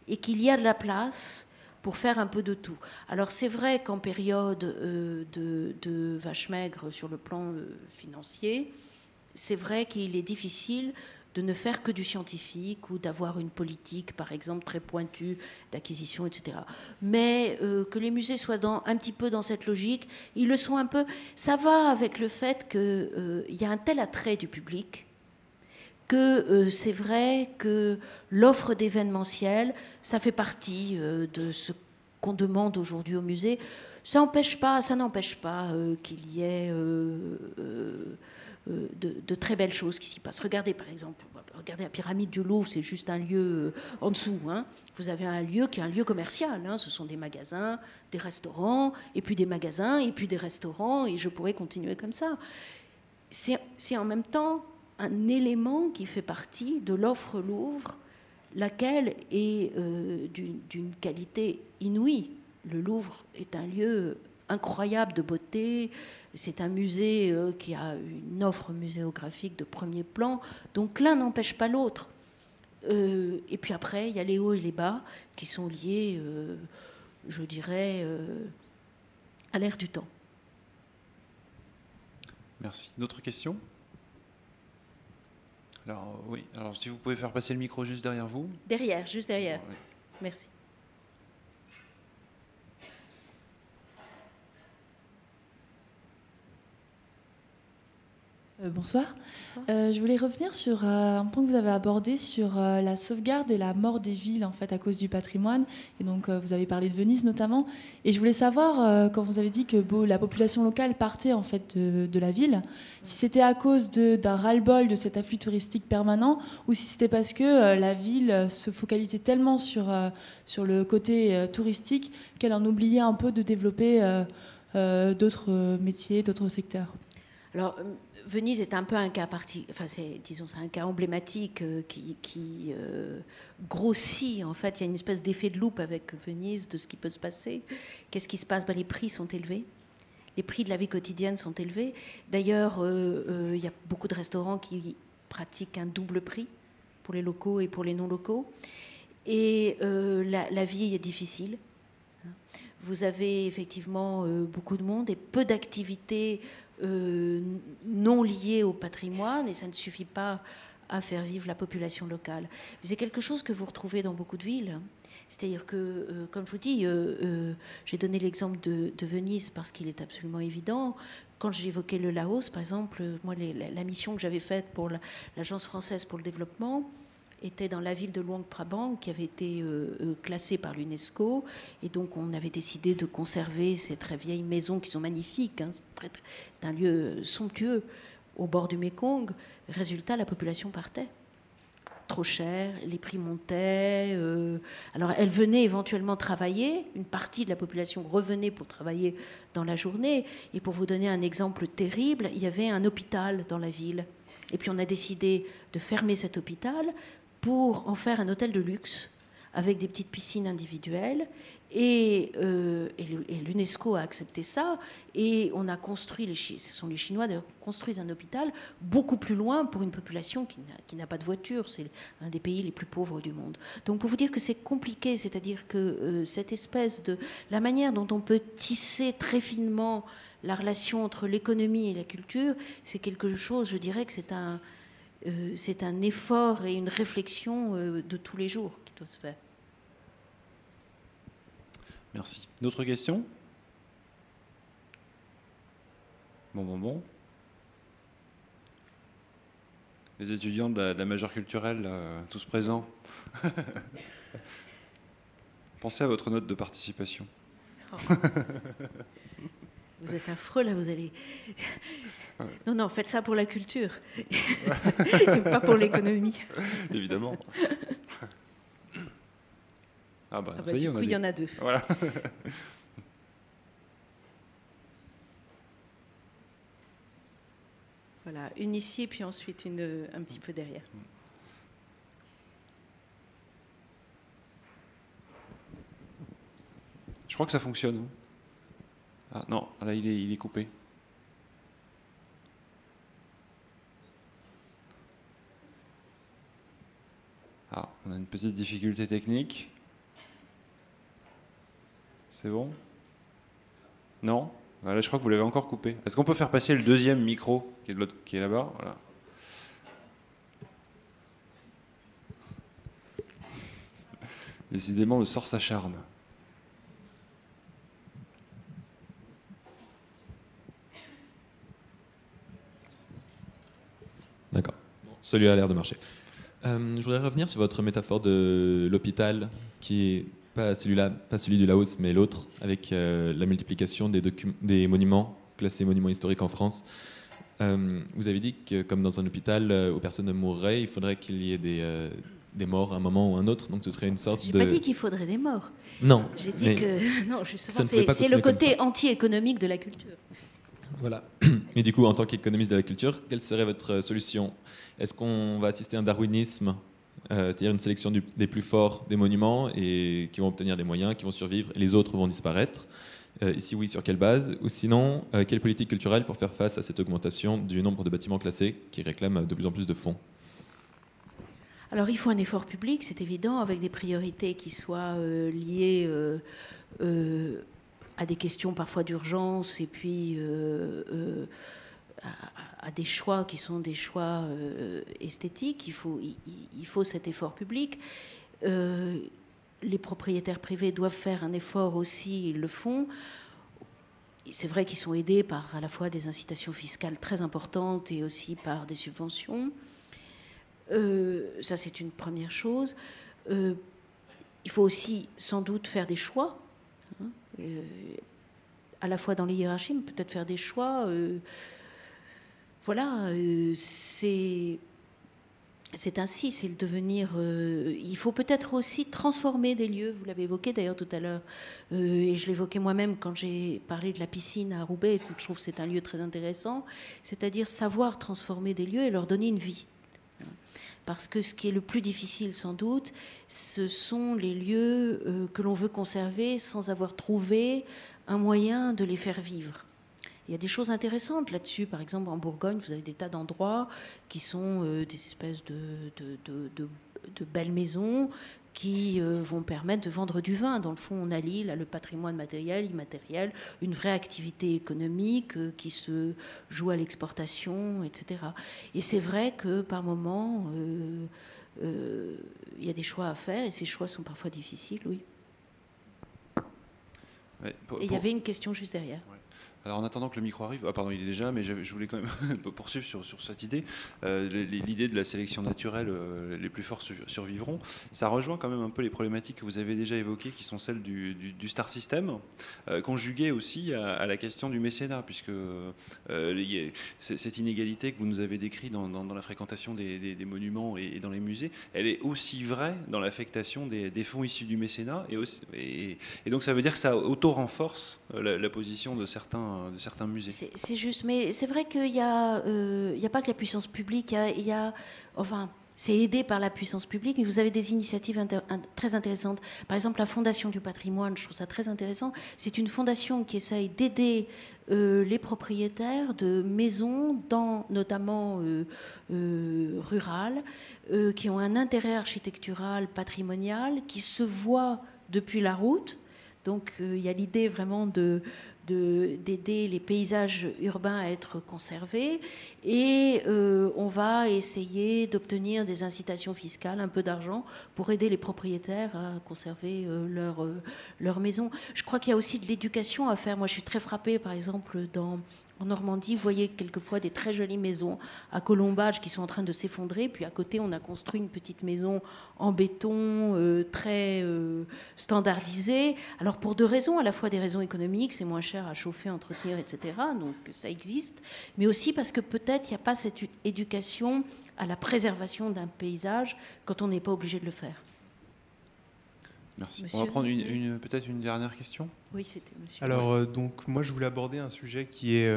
et qu'il y a de la place pour faire un peu de tout. Alors c'est vrai qu'en période de vache maigre sur le plan financier, c'est vrai qu'il est difficile de ne faire que du scientifique ou d'avoir une politique, par exemple, très pointue d'acquisition, etc. Mais que les musées soient un petit peu dans cette logique, ils le sont un peu. Ça va avec le fait qu'il y a un tel attrait du public que c'est vrai que l'offre d'événementiel, ça fait partie de ce qu'on demande aujourd'hui au musée. Ça n'empêche pas qu'il y ait de très belles choses qui s'y passent. Regardez par exemple, regardez la pyramide du Louvre, c'est juste un lieu en dessous. Hein. Vous avez un lieu qui est un lieu commercial. Hein. Ce sont des magasins, des restaurants, et puis des magasins, et puis des restaurants, et je pourrais continuer comme ça. C'est en même temps un élément qui fait partie de l'offre Louvre, laquelle est d'une qualité inouïe. Le Louvre est un lieu incroyable de beauté, c'est un musée qui a une offre muséographique de premier plan, donc l'un n'empêche pas l'autre. Et puis après, il y a les hauts et les bas qui sont liés, je dirais, à l'ère du temps. Merci. D'autres questions ? Alors, oui, alors si vous pouvez faire passer le micro juste derrière vous. Derrière, juste derrière. Oui. Merci. Bonsoir. Je voulais revenir sur un point que vous avez abordé sur la sauvegarde et la mort des villes en fait à cause du patrimoine. Et donc vous avez parlé de Venise notamment. Et je voulais savoir quand vous avez dit que la population locale partait en fait de la ville, si c'était à cause d'un ras-le-bol de cet afflux touristique permanent ou si c'était parce que la ville se focalisait tellement sur le côté touristique qu'elle en oubliait un peu de développer d'autres métiers, d'autres secteurs. Alors, Venise est un peu un cas c'est un cas emblématique qui grossit. En fait, il y a une espèce d'effet de loupe avec Venise de ce qui peut se passer. Qu'est-ce qui se passe ? Les prix sont élevés. Les prix de la vie quotidienne sont élevés. D'ailleurs, il y a beaucoup de restaurants qui pratiquent un double prix pour les locaux et pour les non-locaux. Et la vie est difficile. Vous avez effectivement beaucoup de monde et peu d'activités non liées au patrimoine, et ça ne suffit pas à faire vivre la population locale. Mais c'est quelque chose que vous retrouvez dans beaucoup de villes. C'est-à-dire que, comme je vous dis, j'ai donné l'exemple de Venise parce qu'il est absolument évident. Quand j'évoquais le Laos, par exemple, moi, la mission que j'avais faite pour l'Agence française pour le développement était dans la ville de Luang Prabang, qui avait été classée par l'UNESCO. Et donc, on avait décidé de conserver ces très vieilles maisons qui sont magnifiques. Hein. C'est un lieu somptueux au bord du Mékong. Résultat, la population partait. Trop cher, les prix montaient. Alors, elle venait éventuellement travailler. Une partie de la population revenait pour travailler dans la journée. Et pour vous donner un exemple terrible, il y avait un hôpital dans la ville. Et puis, on a décidé de fermer cet hôpital pour en faire un hôtel de luxe avec des petites piscines individuelles. Et l'UNESCO a accepté ça, et on a construit, ce sont les Chinois d'ailleurs, qui construisent un hôpital beaucoup plus loin pour une population qui n'a pas de voiture. C'est un des pays les plus pauvres du monde. Donc pour vous dire que c'est compliqué, c'est-à-dire que cette espèce de... La manière dont on peut tisser très finement la relation entre l'économie et la culture, c'est quelque chose, je dirais que c'est un effort et une réflexion de tous les jours qui doit se faire. Merci. D'autres questions? Bon. Les étudiants de la majeure culturelle, tous présents. Pensez à votre note de participation. Oh. Vous êtes affreux, là, vous allez... Non, faites ça pour la culture, et pas pour l'économie. Évidemment. Ah bah, ça y est, du coup, il y en a 2. Voilà. Voilà, une ici, et puis ensuite un petit peu derrière. Je crois que ça fonctionne. Ah non, là, il est coupé. Ah, on a une petite difficulté technique. C'est bon? Non? Là, je crois que vous l'avez encore coupé. Est-ce qu'on peut faire passer le deuxième micro qui est là-bas? Voilà. Décidément, le sort s'acharne. D'accord. Celui-là a l'air de marcher. Je voudrais revenir sur votre métaphore de l'hôpital qui est pas celui du Laos, mais l'autre, avec la multiplication des monuments, classés monuments historiques en France. Vous avez dit que, comme dans un hôpital où personne ne mourrait, il faudrait qu'il y ait des morts à un moment ou à un autre, donc ce serait une sorte de... J'ai pas dit qu'il faudrait des morts. Non. J'ai dit que... Non, justement, c'est le continuer côté anti-économique de la culture. Voilà. Et du coup, en tant qu'économiste de la culture, quelle serait votre solution? Est-ce qu'on va assister à un darwinisme, c'est-à-dire une sélection des plus forts des monuments et qui vont obtenir des moyens, qui vont survivre, et les autres vont disparaître? Et si oui, sur quelle base? Ou sinon, quelle politique culturelle pour faire face à cette augmentation du nombre de bâtiments classés qui réclament de plus en plus de fonds? Alors, il faut un effort public, c'est évident, avec des priorités qui soient liées à des questions parfois d'urgence et puis à des choix qui sont des choix esthétiques. Il faut cet effort public. Les propriétaires privés doivent faire un effort aussi, ils le font. C'est vrai qu'ils sont aidés par à la fois des incitations fiscales très importantes et aussi par des subventions. Ça, c'est une première chose. Il faut aussi sans doute faire des choix, à la fois dans les hiérarchies, mais peut-être faire des choix. C'est ainsi, c'est le devenir. Il faut peut-être aussi transformer des lieux. Vous l'avez évoqué d'ailleurs tout à l'heure, et je l'évoquais moi-même quand j'ai parlé de la piscine à Roubaix. Je trouve que c'est un lieu très intéressant, c'est-à-dire savoir transformer des lieux et leur donner une vie. Parce que ce qui est le plus difficile sans doute, ce sont les lieux que l'on veut conserver sans avoir trouvé un moyen de les faire vivre. Il y a des choses intéressantes là-dessus. Par exemple, en Bourgogne, vous avez des tas d'endroits qui sont des espèces de belles maisons qui vont permettre de vendre du vin. Dans le fond, on allie là, le patrimoine matériel, immatériel, une vraie activité économique qui se joue à l'exportation, etc. Et c'est vrai que par moments, il y a des choix à faire et ces choix sont parfois difficiles, oui. Ouais, et il y avait une question juste derrière. Ouais. Alors en attendant que le micro arrive, pardon, il est déjà, mais je voulais quand même poursuivre sur cette idée. L'idée de la sélection naturelle, les plus forts survivront. Ça rejoint quand même un peu les problématiques que vous avez déjà évoquées, qui sont celles du star system, conjuguées aussi à la question du mécénat, puisque cette inégalité que vous nous avez décrite dans la fréquentation des monuments et dans les musées, elle est aussi vraie dans l'affectation des fonds issus du mécénat, et donc ça veut dire que ça auto-renforce la position de certains musées. C'est juste, mais c'est vrai qu'il n'y a pas que la puissance publique, enfin, c'est aidé par la puissance publique, mais vous avez des initiatives très intéressantes. Par exemple, la Fondation du patrimoine, je trouve ça très intéressant. C'est une fondation qui essaye d'aider les propriétaires de maisons, notamment rurales, qui ont un intérêt architectural, patrimonial, qui se voient depuis la route. Donc il y a l'idée vraiment d'aider les paysages urbains à être conservés, et on va essayer d'obtenir des incitations fiscales, un peu d'argent, pour aider les propriétaires à conserver leur maison. Je crois qu'il y a aussi de l'éducation à faire. Moi, je suis très frappée, par exemple, en Normandie, vous voyez quelquefois des très jolies maisons à colombage qui sont en train de s'effondrer. Puis à côté, on a construit une petite maison en béton très standardisée. Alors pour deux raisons, à la fois des raisons économiques, c'est moins cher à chauffer, entretenir, etc. Donc ça existe. Mais aussi parce que peut-être il n'y a pas cette éducation à la préservation d'un paysage quand on n'est pas obligé de le faire. Merci. Monsieur, on va prendre peut-être une dernière question. Oui, c'était monsieur. Alors, donc, moi, je voulais aborder un sujet qui est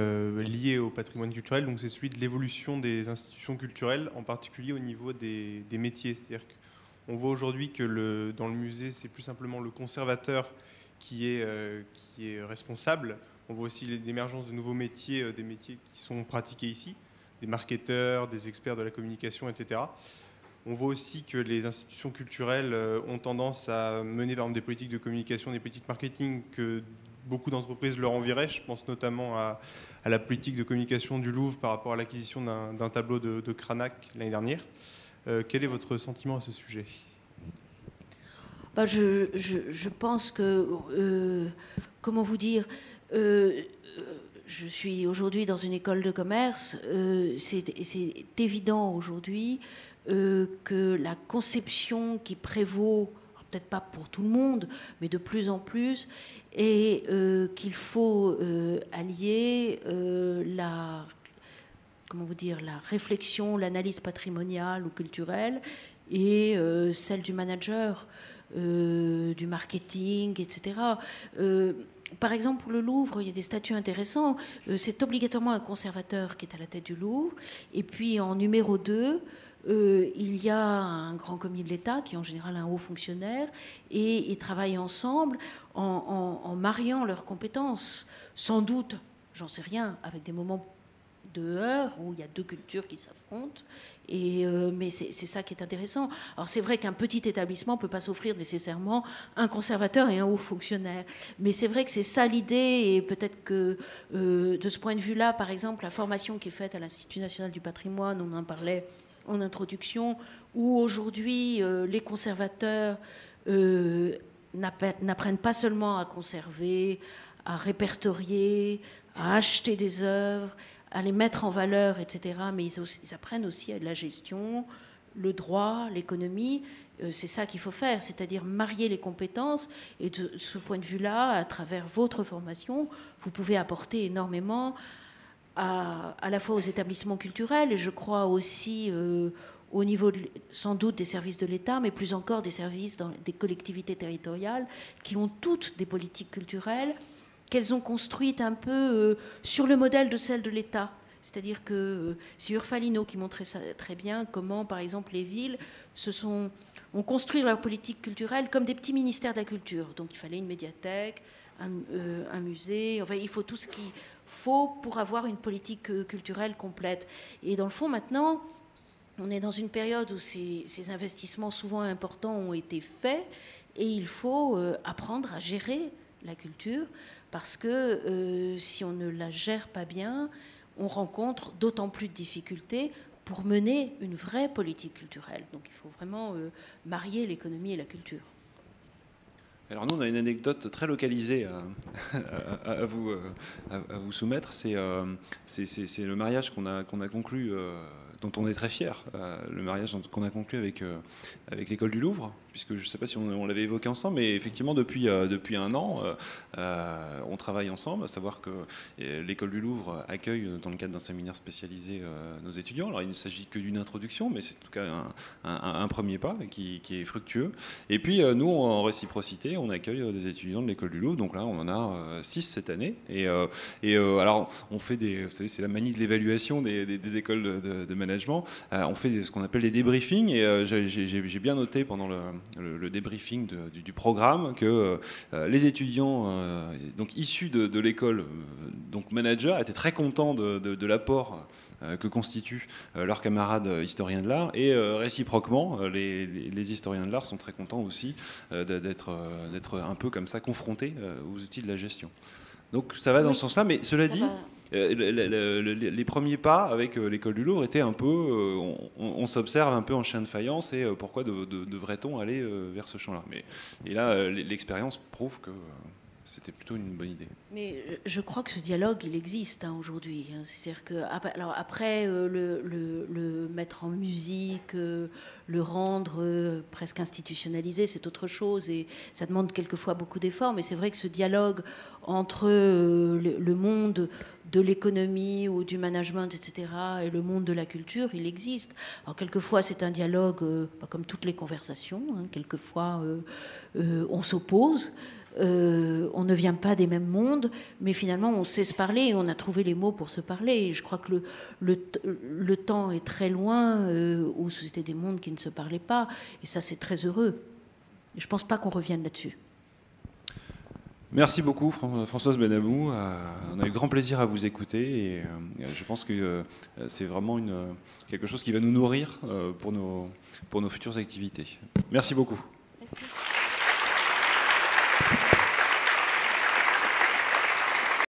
lié au patrimoine culturel. Donc, c'est celui de l'évolution des institutions culturelles, en particulier au niveau des métiers. C'est-à-dire qu'on voit aujourd'hui que dans le musée, c'est plus simplement le conservateur qui est responsable. On voit aussi l'émergence de nouveaux métiers, des métiers qui sont pratiqués ici, des marketeurs, des experts de la communication, etc. On voit aussi que les institutions culturelles ont tendance à mener par exemple, des politiques de communication, des politiques marketing que beaucoup d'entreprises leur enviraient. Je pense notamment à la politique de communication du Louvre par rapport à l'acquisition d'un tableau de Cranach l'année dernière. Quel est votre sentiment à ce sujet ? Je pense que, comment vous dire, je suis aujourd'hui dans une école de commerce, c'est évident aujourd'hui que la conception qui prévaut, peut-être pas pour tout le monde, mais de plus en plus, est qu'il faut allier la réflexion, l'analyse patrimoniale ou culturelle et celle du manager, du marketing, etc. Par exemple, pour le Louvre, il y a des statuts intéressants. C'est obligatoirement un conservateur qui est à la tête du Louvre. Et puis, en numéro 2, il y a un grand commis de l'État, qui est en général un haut fonctionnaire, et ils travaillent ensemble en mariant leurs compétences. Sans doute, j'en sais rien, avec des moments de heurts où il y a deux cultures qui s'affrontent. Mais c'est ça qui est intéressant. Alors c'est vrai qu'un petit établissement ne peut pas s'offrir nécessairement un conservateur et un haut fonctionnaire. Mais c'est vrai que c'est ça l'idée, et peut-être que de ce point de vue-là, par exemple, la formation qui est faite à l'Institut national du patrimoine, on en parlait en introduction, où aujourd'hui les conservateurs n'apprennent pas seulement à conserver, à répertorier, à acheter des œuvres, à les mettre en valeur, etc. Mais ils apprennent aussi à la gestion, le droit, l'économie. C'est ça qu'il faut faire, c'est-à-dire marier les compétences. Et de ce point de vue-là, à travers votre formation, vous pouvez apporter énormément à la fois aux établissements culturels, et je crois aussi au niveau sans doute des services de l'État, mais plus encore des services des collectivités territoriales qui ont toutes des politiques culturelles qu'elles ont construites un peu sur le modèle de celles de l'État. C'est-à-dire que c'est Urfalino qui montrait ça très bien, comment, par exemple, les villes ont construit leur politique culturelle comme des petits ministères de la culture. Donc il fallait une médiathèque, un musée, enfin il faut tout ce qu'il faut pour avoir une politique culturelle complète. Et dans le fond, maintenant, on est dans une période où ces investissements souvent importants ont été faits, et il faut apprendre à gérer la culture, parce que si on ne la gère pas bien, on rencontre d'autant plus de difficultés pour mener une vraie politique culturelle. Donc il faut vraiment marier l'économie et la culture. Alors nous, on a une anecdote très localisée à vous soumettre. C'est le mariage qu'on a conclu, dont on est très fiers, le mariage qu'on a conclu avec l'école du Louvre, puisque je ne sais pas si on l'avait évoqué ensemble, mais effectivement, depuis un an, on travaille ensemble, à savoir que l'école du Louvre accueille, dans le cadre d'un séminaire spécialisé, nos étudiants. Alors il ne s'agit que d'une introduction, mais c'est en tout cas un premier pas qui est fructueux. Et puis nous, en réciprocité, on accueille des étudiants de l'école du Louvre, donc là on en a 6 cette année. Et alors on fait vous savez, c'est la manie de l'évaluation des écoles de management. management, on fait ce qu'on appelle des débriefings, et j'ai bien noté pendant le débriefing du programme que les étudiants donc issus de l'école, donc manager, étaient très contents de l'apport que constituent leurs camarades historiens de l'art, et réciproquement, les historiens de l'art sont très contents aussi d'être un peu comme ça confrontés aux outils de la gestion. Donc ça va dans ce sens-là, mais cela dit, les premiers pas avec l'école du Louvre étaient un peu, on s'observe un peu en chien de faïence, et pourquoi devrait-on aller vers ce champ-là? Et là, l'expérience prouve que c'était plutôt une bonne idée. Mais je crois que ce dialogue, il existe aujourd'hui. C'est-à-dire que, alors après, le mettre en musique, le rendre presque institutionnalisé, c'est autre chose, et ça demande quelquefois beaucoup d'efforts. Mais c'est vrai que ce dialogue entre le monde de l'économie ou du management, etc., et le monde de la culture, il existe. Alors quelquefois, c'est un dialogue, pas comme toutes les conversations. Quelquefois, on s'oppose. On ne vient pas des mêmes mondes, mais finalement on sait se parler et on a trouvé les mots pour se parler. Et je crois que le temps est très loin où c'était des mondes qui ne se parlaient pas, et ça c'est très heureux. Et je ne pense pas qu'on revienne là-dessus. Merci beaucoup Françoise Benamou, on a eu grand plaisir à vous écouter, et je pense que c'est vraiment quelque chose qui va nous nourrir pour nos futures activités. Merci beaucoup. Merci.